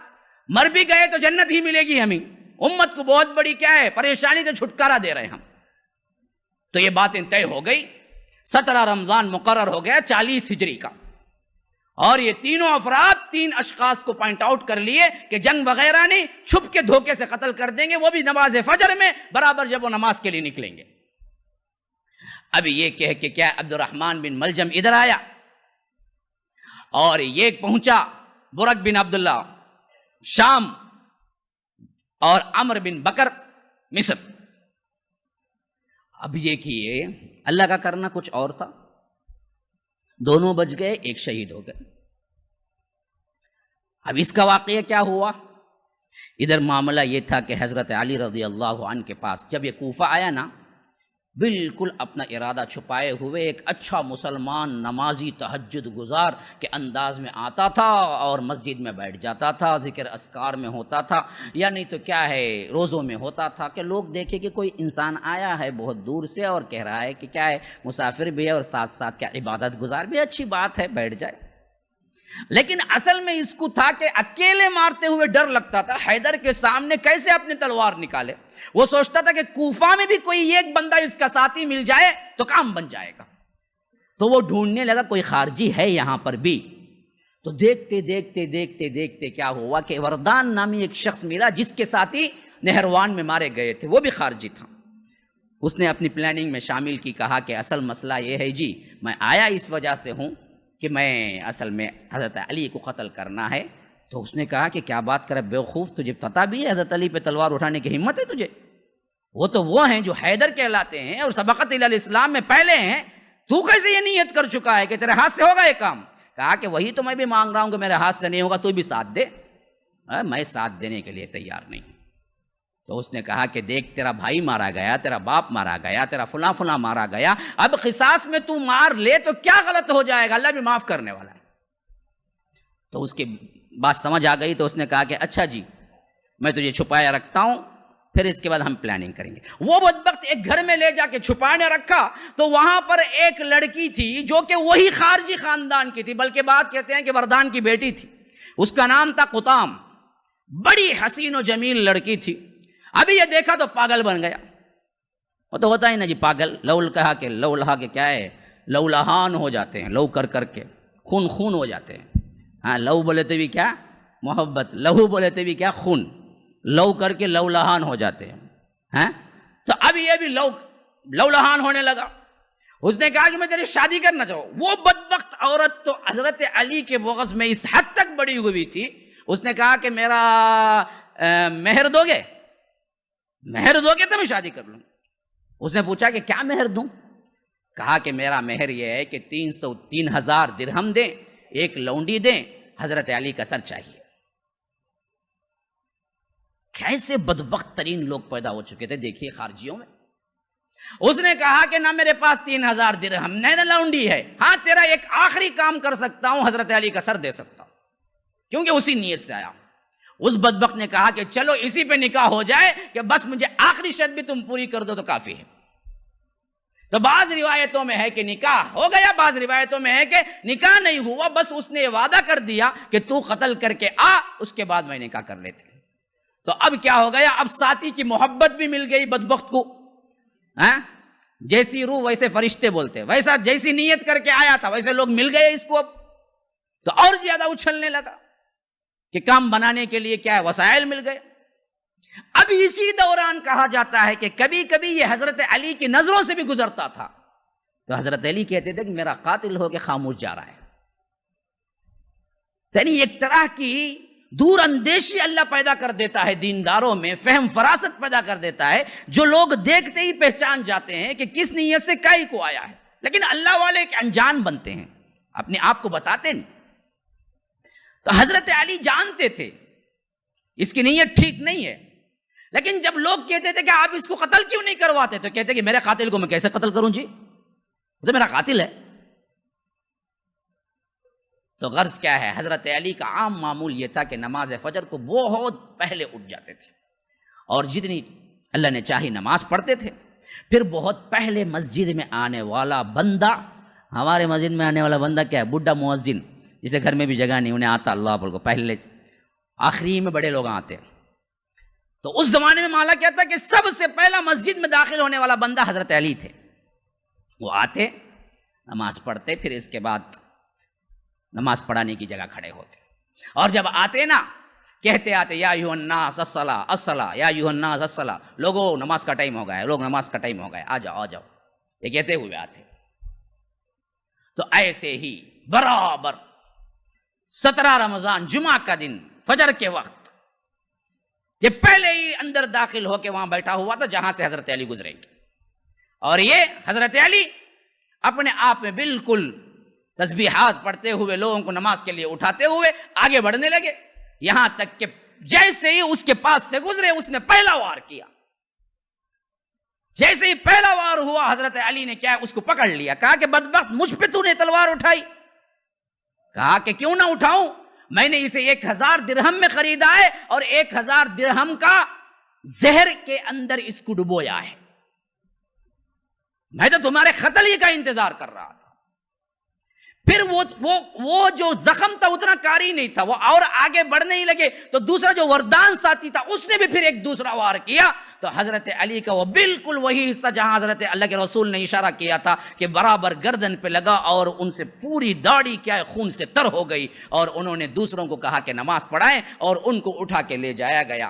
مر بھی گئے تو جنت ہی ملے گی ہمیں، امت کو بہت بڑی کیا ہے پریشانی سے چھٹکارا دے رہے ہیں ہم۔ تو یہ باتیں طے ہو گئی، 17 رمضان مقرر ہو گیا 40 ہجری کا، اور یہ تینوں افراد 3 اشخاص کو پوائنٹ آؤٹ کر لیے کہ جنگ وغیرہ نہیں، چھپ کے دھوکے سے قتل کر دیں گے، وہ بھی نماز فجر میں برابر جب وہ نماز کے لیے نکلیں گے۔ اب یہ کہہ کہ کیا عبد الرحمن بن ملجم ادھر آیا اور یہ پہنچا برق بن عبداللہ شام اور عمرو بن بکر مصر۔ اب یہ کیے اللہ کا کرنا کچھ اور تھا، دونوں بچ گئے، ایک شہید ہو گئے۔ اب اس کا واقعہ کیا ہوا؟ ادھر معاملہ یہ تھا کہ حضرت علی رضی اللہ عنہ کے پاس جب یہ کوفہ آیا نا، بالکل اپنا ارادہ چھپائے ہوئے ایک اچھا مسلمان نمازی تہجد گزار کے انداز میں آتا تھا اور مسجد میں بیٹھ جاتا تھا، ذکر اذکار میں ہوتا تھا، یا نہیں تو کیا ہے روزوں میں ہوتا تھا کہ لوگ دیکھیں کہ کوئی انسان آیا ہے بہت دور سے اور کہہ رہا ہے کہ کیا ہے مسافر بھی ہے اور ساتھ ساتھ کیا عبادت گزار بھی، اچھی بات ہے بیٹھ جائے۔ لیکن اصل میں اس کو تھا کہ اکیلے مارتے ہوئے ڈر لگتا تھا، حیدر کے سامنے کیسے اپنی تلوار نکالے۔ وہ سوچتا تھا کہ کوفہ میں بھی کوئی ایک بندہ اس کا ساتھی مل جائے تو کام بن جائے گا، تو وہ ڈھونڈنے لگا کوئی خارجی ہے یہاں پر بھی۔ تو دیکھتے دیکھتے دیکھتے دیکھتے کیا ہوا کہ وردان نامی ایک شخص ملا جس کے ساتھی نہروان میں مارے گئے تھے، وہ بھی خارجی تھا۔ اس نے اپنی پلاننگ میں شامل کی، کہا کہ اصل مسئلہ یہ ہے جی میں آیا اس وجہ سے ہوں کہ میں اصل میں حضرت علی کو قتل کرنا ہے۔ تو اس نے کہا کہ کیا بات کرے بیوقوف، تجھے پتہ بھی ہے حضرت علی پہ تلوار اٹھانے کی ہمت ہے تجھے؟ وہ ہیں جو حیدر کہلاتے ہیں اور سبقت الی الاسلام میں پہلے ہیں، تو کیسے یہ نیت کر چکا ہے کہ تیرے ہاتھ سے ہوگا یہ کام؟ کہا کہ وہی تو میں بھی مانگ رہا ہوں کہ میرے ہاتھ سے نہیں ہوگا، تو بھی ساتھ دے۔ میں ساتھ دینے کے لیے تیار نہیں۔ تو اس نے کہا کہ دیکھ تیرا بھائی مارا گیا، تیرا باپ مارا گیا، تیرا فلاں فلاں مارا گیا، اب قصاص میں تو مار لے تو کیا غلط ہو جائے گا، اللہ بھی معاف کرنے والا ہے۔ تو اس کی بات سمجھ آ گئی، تو اس نے کہا کہ اچھا جی میں تجھے چھپایا رکھتا ہوں، پھر اس کے بعد ہم پلاننگ کریں گے۔ وہ بدبخت ایک گھر میں لے جا کے چھپانے رکھا، تو وہاں پر ایک لڑکی تھی جو کہ وہی خارجی خاندان کی تھی، بلکہ بات کہتے ہیں کہ وردان کی بیٹی تھی، اس کا نام تھا قطام، بڑی حسین و جمیل لڑکی تھی۔ ابھی یہ دیکھا تو پاگل بن گیا، وہ تو ہوتا ہی نا جی پاگل، لہا کے کیا ہے لو لہان ہو جاتے ہیں، لو کر کر کے خون خون ہو جاتے ہیں۔ ہاں لو بولے تو بھی کیا محبت، لہو بولے تو بھی کیا خون، لو کر کے لو لہان ہو جاتے ہیں۔ ہاں تو اب یہ بھی لو لہان ہونے لگا۔ اس نے کہا کہ میں تیری شادی کرنا چاہوں۔ وہ بدبخت عورت تو حضرت علی کے بغض میں اس حد تک بڑی ہوئی تھی، اس نے کہا کہ میرا مہر دو گے؟ مہر دو گے تو میں شادی کر لوں۔ اس نے پوچھا کہ کیا مہر دوں؟ کہا کہ میرا مہر یہ ہے کہ 3,000 درہم دیں، ایک لونڈی دیں، حضرت علی کا سر چاہیے۔ کیسے بدبخت ترین لوگ پیدا ہو چکے تھے دیکھیے خارجیوں میں۔ اس نے کہا کہ نہ میرے پاس 3,000 درہم نہ لونڈی ہے، ہاں تیرا ایک آخری کام کر سکتا ہوں، حضرت علی کا سر دے سکتا ہوں، کیونکہ اسی نیت سے آیا۔ اس بدبخت نے کہا کہ چلو اسی پہ نکاح ہو جائے کہ بس مجھے آخری شرط بھی تم پوری کر دو تو کافی ہے۔ تو بعض روایتوں میں ہے کہ نکاح ہو گیا، بعض روایتوں میں ہے کہ نکاح نہیں ہوا، بس اس نے وعدہ کر دیا کہ تو قتل کر کے آ، اس کے بعد میں نکاح کر لیتے۔ تو اب کیا ہو گیا، اب ساتھی کی محبت بھی مل گئی بدبخت کو، جیسی روح ویسے فرشتے بولتے، ویسا جیسی نیت کر کے آیا تھا ویسے لوگ مل گئے اس کو، اب تو اور زیادہ اچھلنے لگا کہ کام بنانے کے لیے کیا ہے وسائل مل گئے۔ اب اسی دوران کہا جاتا ہے کہ کبھی کبھی یہ حضرت علی کی نظروں سے بھی گزرتا تھا، تو حضرت علی کہتے تھے کہ میرا قاتل ہو کے خاموش جا رہا ہے۔ یعنی ایک طرح کی دور اندیشی اللہ پیدا کر دیتا ہے دینداروں میں، فہم فراست پیدا کر دیتا ہے، جو لوگ دیکھتے ہی پہچان جاتے ہیں کہ کس نیت سے کائی کو آیا ہے، لیکن اللہ والے ایک انجان بنتے ہیں، اپنے آپ کو بتاتے نہیں۔ تو حضرت علی جانتے تھے اس کی نیت ٹھیک نہیں ہے، لیکن جب لوگ کہتے تھے کہ آپ اس کو قتل کیوں نہیں کرواتے، تو کہتے کہ میرے قاتل کو میں کیسے قتل کروں جی، وہ تو میرا قاتل ہے۔ تو غرض کیا ہے، حضرت علی کا عام معمول یہ تھا کہ نماز فجر کو بہت پہلے اٹھ جاتے تھے، اور جتنی اللہ نے چاہی نماز پڑھتے تھے، پھر بہت پہلے مسجد میں آنے والا بندہ، ہمارے مسجد میں آنے والا بندہ کیا ہے، بڈھا مؤذن جسے گھر میں بھی جگہ نہیں، انہیں آتا اللہ پر کو پہلے، آخری میں بڑے لوگ آتے۔ تو اس زمانے میں معاملہ کیا تھا کہ سب سے پہلا مسجد میں داخل ہونے والا بندہ حضرت علی تھے۔ وہ آتے، نماز پڑھتے، پھر اس کے بعد نماز پڑھانے کی جگہ کھڑے ہوتے، اور جب آتے نا کہتے آتے یا ایھا الناس الصلاۃ الصلاۃ، یا ایھا الناس الصلاۃ، لوگوں نماز کا ٹائم ہو گیا ہے، لوگ نماز کا ٹائم ہو گیا، آ جاؤ آ جاؤ، یہ کہتے ہوئے آتے۔ تو ایسے ہی برابر 17 رمضان جمعہ کا دن فجر کے وقت یہ پہلے ہی اندر داخل ہو کے وہاں بیٹھا ہوا تھا جہاں سے حضرت علی گزرے گی، اور یہ حضرت علی اپنے آپ میں بالکل تسبیحات پڑھتے ہوئے لوگوں کو نماز کے لیے اٹھاتے ہوئے آگے بڑھنے لگے۔ یہاں تک کہ جیسے ہی اس کے پاس سے گزرے اس نے پہلا وار کیا. جیسے ہی پہلا وار ہوا حضرت علی نے کیا اس کو پکڑ لیا. کہا کہ بدبخت مجھ پہ تو نے تلوار اٹھائی. کہا کہ کیوں نہ اٹھاؤں, میں نے اسے 1000 درہم میں خریدا ہے اور 1000 درہم کا زہر کے اندر اس کو ڈبویا ہے. میں تو تمہارے قتل ہی کا انتظار کر رہا تھا. پھر وہ جو زخم تھا اتنا کاری نہیں تھا, وہ اور آگے بڑھنے ہی لگے تو دوسرا جو وردان ساتھی تھا اس نے بھی پھر ایک دوسرا وار کیا. تو حضرت علی کا وہ بالکل وہی حصہ جہاں حضرت اللہ کے رسول نے اشارہ کیا تھا کہ برابر گردن پہ لگا اور ان سے پوری داڑھی کیا ہے خون سے تر ہو گئی, اور انہوں نے دوسروں کو کہا کہ نماز پڑھائیں اور ان کو اٹھا کے لے جایا گیا.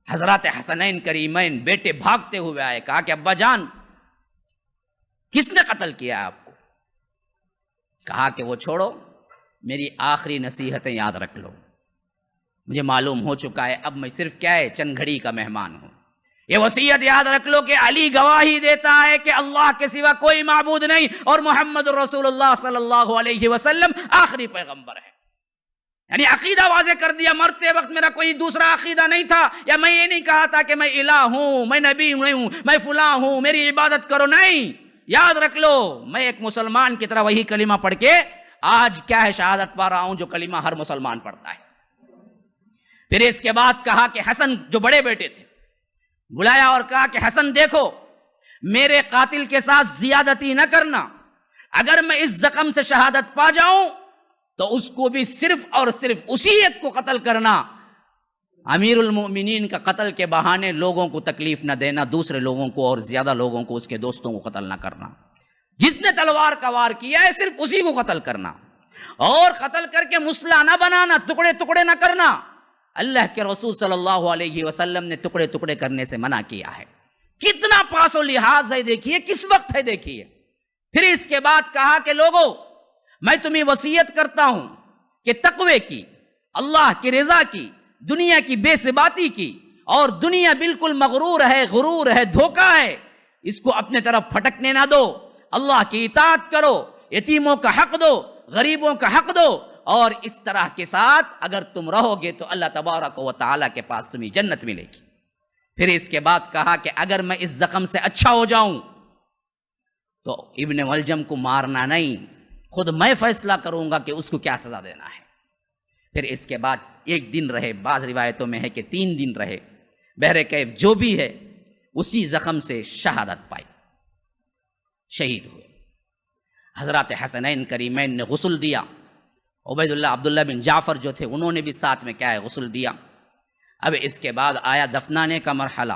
حضرات حسنین کریمین بیٹے بھاگتے ہوئے آئے. کہا کہ ابا جان کس نے قتل کیا آپ کو؟ کہا کہ وہ چھوڑو, میری آخری نصیحتیں یاد رکھ لو. مجھے معلوم ہو چکا ہے اب میں صرف کیا ہے چند گھڑی کا مہمان ہوں. یہ وصیت یاد رکھ لو کہ علی گواہی دیتا ہے کہ اللہ کے سوا کوئی معبود نہیں اور محمد رسول اللہ صلی اللہ علیہ وسلم آخری پیغمبر ہے. یعنی عقیدہ واضح کر دیا, مرتے وقت میرا کوئی دوسرا عقیدہ نہیں تھا, یا میں یہ نہیں کہا تھا کہ میں الہ ہوں, میں نبی ہوں, میں فلاں ہوں, میری عبادت کرو. نہیں, یاد رکھ لو میں ایک مسلمان کی طرح وہی کلمہ پڑھ کے آج کیا ہے شہادت پا رہا ہوں جو کلمہ ہر مسلمان پڑھتا ہے. پھر اس کے بعد کہا کہ حسن جو بڑے بیٹے تھے بلایا اور کہا کہ حسن دیکھو میرے قاتل کے ساتھ زیادتی نہ کرنا, اگر میں اس زخم سے شہادت پا جاؤں تو اس کو بھی صرف اور صرف اسی ایک کو قتل کرنا. امیر المؤمنین کا قتل کے بہانے لوگوں کو تکلیف نہ دینا, دوسرے لوگوں کو اور زیادہ لوگوں کو اس کے دوستوں کو قتل نہ کرنا. جس نے تلوار کا وار کیا ہے صرف اسی کو قتل کرنا, اور قتل کر کے مسلح نہ بنانا, ٹکڑے ٹکڑے نہ کرنا. اللہ کے رسول صلی اللہ علیہ وسلم نے ٹکڑے ٹکڑے کرنے سے منع کیا ہے. کتنا پاس و لحاظ ہے دیکھیے, کس وقت ہے دیکھیے. پھر اس کے بعد کہا کہ لوگوں میں تمہیں وصیت کرتا ہوں کہ تقوی کی, اللہ کی رضا کی, دنیا کی بے ثباتی کی, اور دنیا بالکل مغرور ہے, غرور ہے, دھوکہ ہے, اس کو اپنے طرف پھٹکنے نہ دو. اللہ کی اطاعت کرو, یتیموں کا حق دو, غریبوں کا حق دو, اور اس طرح کے ساتھ اگر تم رہو گے تو اللہ تبارک و تعالیٰ کے پاس تمہیں جنت ملے گی. پھر اس کے بعد کہا کہ اگر میں اس زخم سے اچھا ہو جاؤں تو ابن ملجم کو مارنا نہیں, خود میں فیصلہ کروں گا کہ اس کو کیا سزا دینا ہے. پھر اس کے بعد 1 دن رہے, بعض روایتوں میں ہے کہ 3 دن رہے, بہرکیف جو بھی ہے اسی زخم سے شہادت پائی, شہید ہوئے. حضرات حسنین کریمین نے غسل دیا, عبید اللہ عبداللہ بن جعفر جو تھے انہوں نے بھی ساتھ میں کیا ہے غسل دیا. اب اس کے بعد آیا دفنانے کا مرحلہ.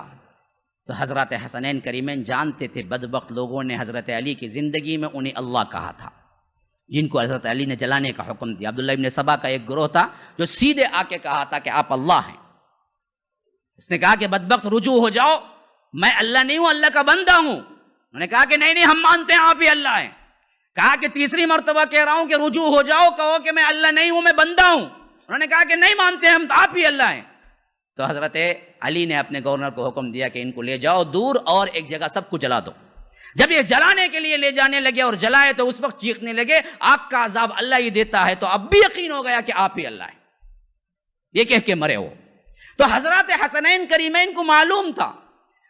تو حضرات حسنین کریمین جانتے تھے بدبخت لوگوں نے حضرت علی کی زندگی میں انہیں اللہ کہا تھا, جن کو حضرت علی نے جلانے کا حکم دیا. عبداللہ ابن سبا کا ایک گروہ تھا جو سیدھے آ کے کہا تھا کہ آپ اللہ ہیں. اس نے کہا کہ بدبخت رجوع ہو جاؤ, میں اللہ نہیں ہوں, اللہ کا بندہ ہوں. انہوں نے کہا کہ نہیں ہم مانتے ہیں آپ ہی اللہ ہیں. کہا کہ تیسری مرتبہ کہہ رہا ہوں کہ رجوع ہو جاؤ, کہو کہ میں اللہ نہیں ہوں, میں بندہ ہوں. انہوں نے کہا کہ نہیں مانتے ہم تو آپ ہی اللہ ہیں. تو حضرت علی نے اپنے گورنر کو حکم دیا کہ ان کو لے جاؤ دور اور ایک جگہ سب کو جلا دو. جب یہ جلانے کے لیے لے جانے لگے اور جلائے تو اس وقت چیخنے لگے آگ کا عذاب اللہ ہی دیتا ہے, تو اب بھی یقین ہو گیا کہ آپ ہی اللہ ہیں, یہ کہہ کے مرے ہو. تو حضرات حسنین کریمین کو معلوم تھا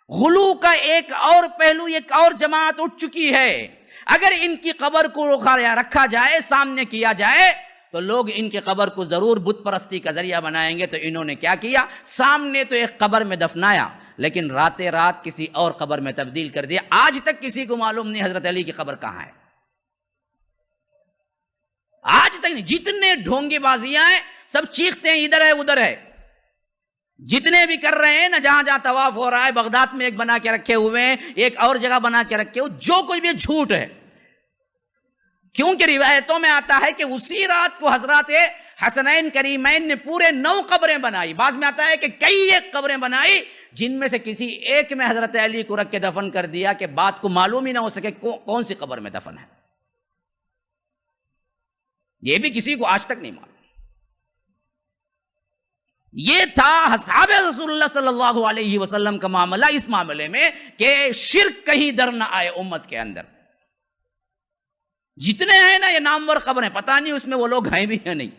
غلو کا ایک اور پہلو, ایک اور جماعت اٹھ چکی ہے. اگر ان کی قبر کو رکھا جائے, سامنے کیا جائے, تو لوگ ان کی قبر کو ضرور بت پرستی کا ذریعہ بنائیں گے. تو انہوں نے کیا کیا, سامنے تو ایک قبر میں دفنایا, لیکن راتیں رات کسی اور قبر میں تبدیل کر دیا. آج تک کسی کو معلوم نہیں حضرت علی کی قبر کہاں ہے, آج تک نہیں. جتنے ڈھونگی بازیاں ہیں سب چیختے ہیں ادھر ہے ادھر ہے, جتنے بھی کر رہے ہیں نا, جہاں جہاں طواف ہو رہا ہے, بغداد میں ایک بنا کے رکھے ہوئے ہیں, ایک اور جگہ بنا کے رکھے ہوئے, جو کوئی بھی جھوٹ ہے. کیونکہ روایتوں میں آتا ہے کہ اسی رات کو حضرات حسنین کریمین نے پورے 9 قبریں بنائی. بعض میں آتا ہے کہ کئی ایک قبریں بنائی, جن میں سے کسی ایک میں حضرت علی کو رکھ کے دفن کر دیا کہ بات کو معلوم ہی نہ ہو سکے کون سی قبر میں دفن ہے. یہ بھی کسی کو آج تک نہیں معلوم. یہ تھا اصحاب رسول اللہ صلی اللہ علیہ وسلم کا معاملہ اس معاملے میں کہ شرک کہیں در نہ آئے امت کے اندر. جتنے ہیں نا یہ نامور خبریں, پتہ نہیں اس میں وہ لوگ ہیں بھی ہیں نہیں.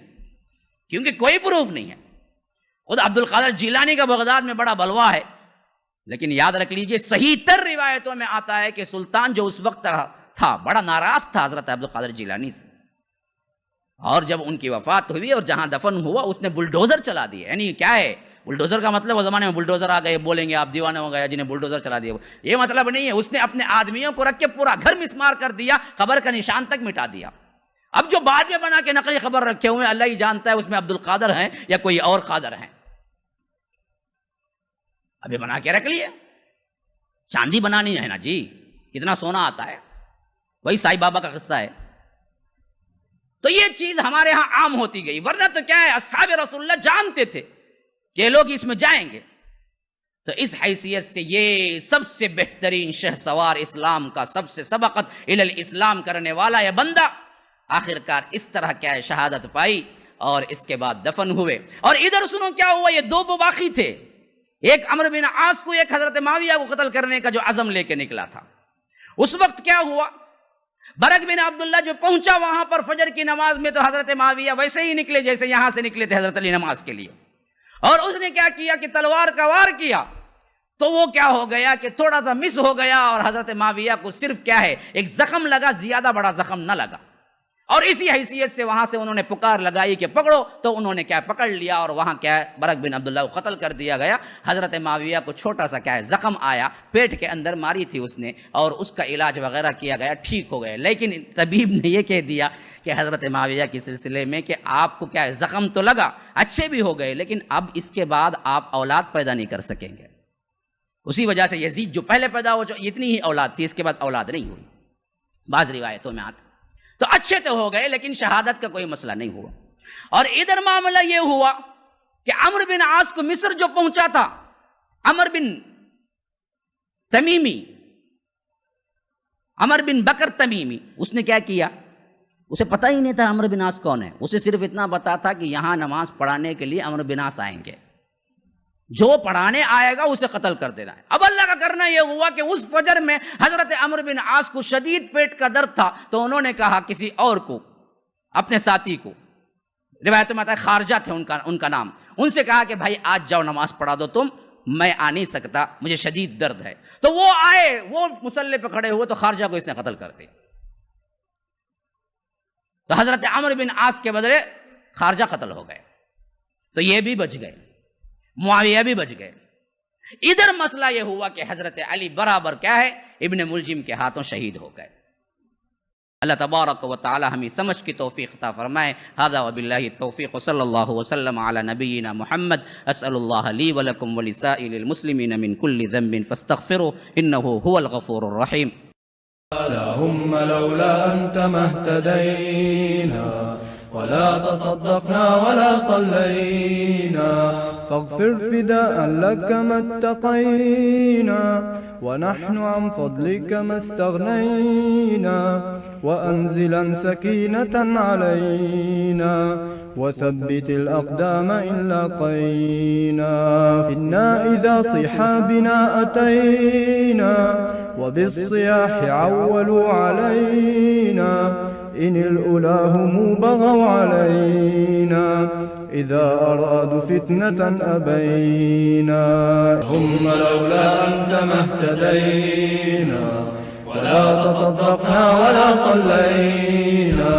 کیونکہ کوئی پروف نہیں ہے. خود عبد القادر جیلانی کا بغداد میں بڑا بلوا ہے، لیکن یاد رکھ لیجئے صحیح تر روایتوں میں آتا ہے کہ سلطان جو اس وقت تھا بڑا ناراض تھا حضرت عبد القادر جیلانی سے، اور جب ان کی وفات ہوئی اور جہاں دفن ہوا اس نے بلڈوزر چلا دیا. یعنی کیا ہے بلڈوزر کا مطلب؟ وہ زمانے میں بلڈوزر آ گئے، بولیں گے آپ دیوانے ہو گئے جنہیں بلڈوزر چلا دیا، یہ مطلب نہیں ہے. اس نے اپنے آدمیوں کو رکھ کے پورا گھر مسمار کر دیا، خبر کا نشان تک مٹا دیا. اب جو بعد میں بنا کے نقلی خبر رکھے ہوئے اللہ ہی جانتا ہے اس میں عبد القادر ہیں یا کوئی اور قادر ہیں. ابھی بنا کے رکھ لیے. چاندی بنانی ہے نا جی، کتنا سونا آتا ہے، وہی سائی بابا کا قصہ ہے. تو یہ چیز ہمارے ہاں عام ہوتی گئی، ورنہ تو کیا ہے اصحاب رسول اللہ جانتے تھے کہ لوگ اس میں جائیں گے. تو اس حیثیت سے یہ سب سے بہترین شہ سوار اسلام کا سب سے سبقت الی الاسلام کرنے والا یہ بندہ آخرکار اس طرح کیا ہے شہادت پائی اور اس کے بعد دفن ہوئے. اور ادھر سنو کیا ہوا، یہ دو بواقی تھے، ایک عمرو بن عاص کو، ایک حضرت معاویہ کو قتل کرنے کا جو عزم لے کے نکلا تھا. اس وقت کیا ہوا، برق بن عبداللہ جو پہنچا وہاں پر فجر کی نماز میں، تو حضرت معاویہ ویسے ہی نکلے جیسے یہاں سے نکلے تھے حضرت علی نماز کے لیے، اور اس نے کیا کیا کہ تلوار کا وار کیا. تو وہ کیا ہو گیا کہ تھوڑا سا مس ہو گیا اور حضرت معاویہ کو صرف کیا ہے ایک زخم لگا، زیادہ بڑا زخم نہ لگا. اور اسی حیثیت سے وہاں سے انہوں نے پکار لگائی کہ پکڑو، تو انہوں نے کیا پکڑ لیا اور وہاں کیا ہے برق بن عبداللہ کو قتل کر دیا گیا. حضرت معاویہ کو چھوٹا سا کیا ہے زخم آیا، پیٹ کے اندر ماری تھی اس نے، اور اس کا علاج وغیرہ کیا گیا، ٹھیک ہو گئے. لیکن طبیب نے یہ کہہ دیا کہ حضرت معاویہ کے سلسلے میں کہ آپ کو کیا ہے زخم تو لگا، اچھے بھی ہو گئے، لیکن اب اس کے بعد آپ اولاد پیدا نہیں کر سکیں گے. اسی وجہ سے یزید جو پہلے پیدا ہو اتنی ہی اولاد تھی، اس کے بعد اولاد نہیں ہوئی. بعض روایتوں میں آتا تو اچھے تو ہو گئے لیکن شہادت کا کوئی مسئلہ نہیں ہوا. اور ادھر معاملہ یہ ہوا کہ عمرو بن عاص کو مصر جو پہنچا تھا، عمر بن بکر تمیمی، اس نے کیا کیا، اسے پتہ ہی نہیں تھا عمرو بن عاص کون ہے. اسے صرف اتنا پتا تھا کہ یہاں نماز پڑھانے کے لیے عمرو بن عاص آئیں گے، جو پڑھانے آئے گا اسے قتل کر دینا ہے. اب اللہ کا کرنا یہ ہوا کہ اس فجر میں حضرت عمرو بن عاص کو شدید پیٹ کا درد تھا، تو انہوں نے کہا کسی اور کو، اپنے ساتھی کو، روایت میں آتا ہے خارجہ تھے ان کا نام، ان سے کہا کہ بھائی آج جاؤ نماز پڑھا دو تم، میں آ نہیں سکتا، مجھے شدید درد ہے. تو وہ آئے، وہ مصلی پہ کھڑے ہوئے، تو خارجہ کو اس نے قتل کر دیا. تو حضرت عمرو بن عاص کے بدلے خارجہ قتل ہو گئے. تو یہ بھی بچ گئے، معاویہ بھی بچ گئے. ادھر مسئلہ یہ ہوا کہ حضرت علی برابر کیا ہے ابن ملجم کے ہاتھوں شہید ہو گئے. اللہ تبارک و تعالی ہمیں سمجھ کی توفیق عطا فرمائے. ھذا وباللہ التوفیق، صلی اللہ وسلم علی نبینا محمد. اسأل اللہ لی ولکم ولسائر المسلمین من کل ذنب فاستغفروه انه هو الغفور الرحیم. اللهم لولا أنت ما اهتدينا ولا تصدقنا ولا صلينا، فاغفر فداء لك ما اتقينا، ونحن عن فضلك ما استغنينا، وأنزلا سكينة علينا، وثبت الأقدام إن لاقينا، إنا إذا صحابنا أتينا، وبالصياح عولوا علينا، إن الأولى هم بغوا علينا، إذا أرادوا فتنة أبينا. هم لولا أنت ما اهتدينا ولا تصدقنا ولا صلينا،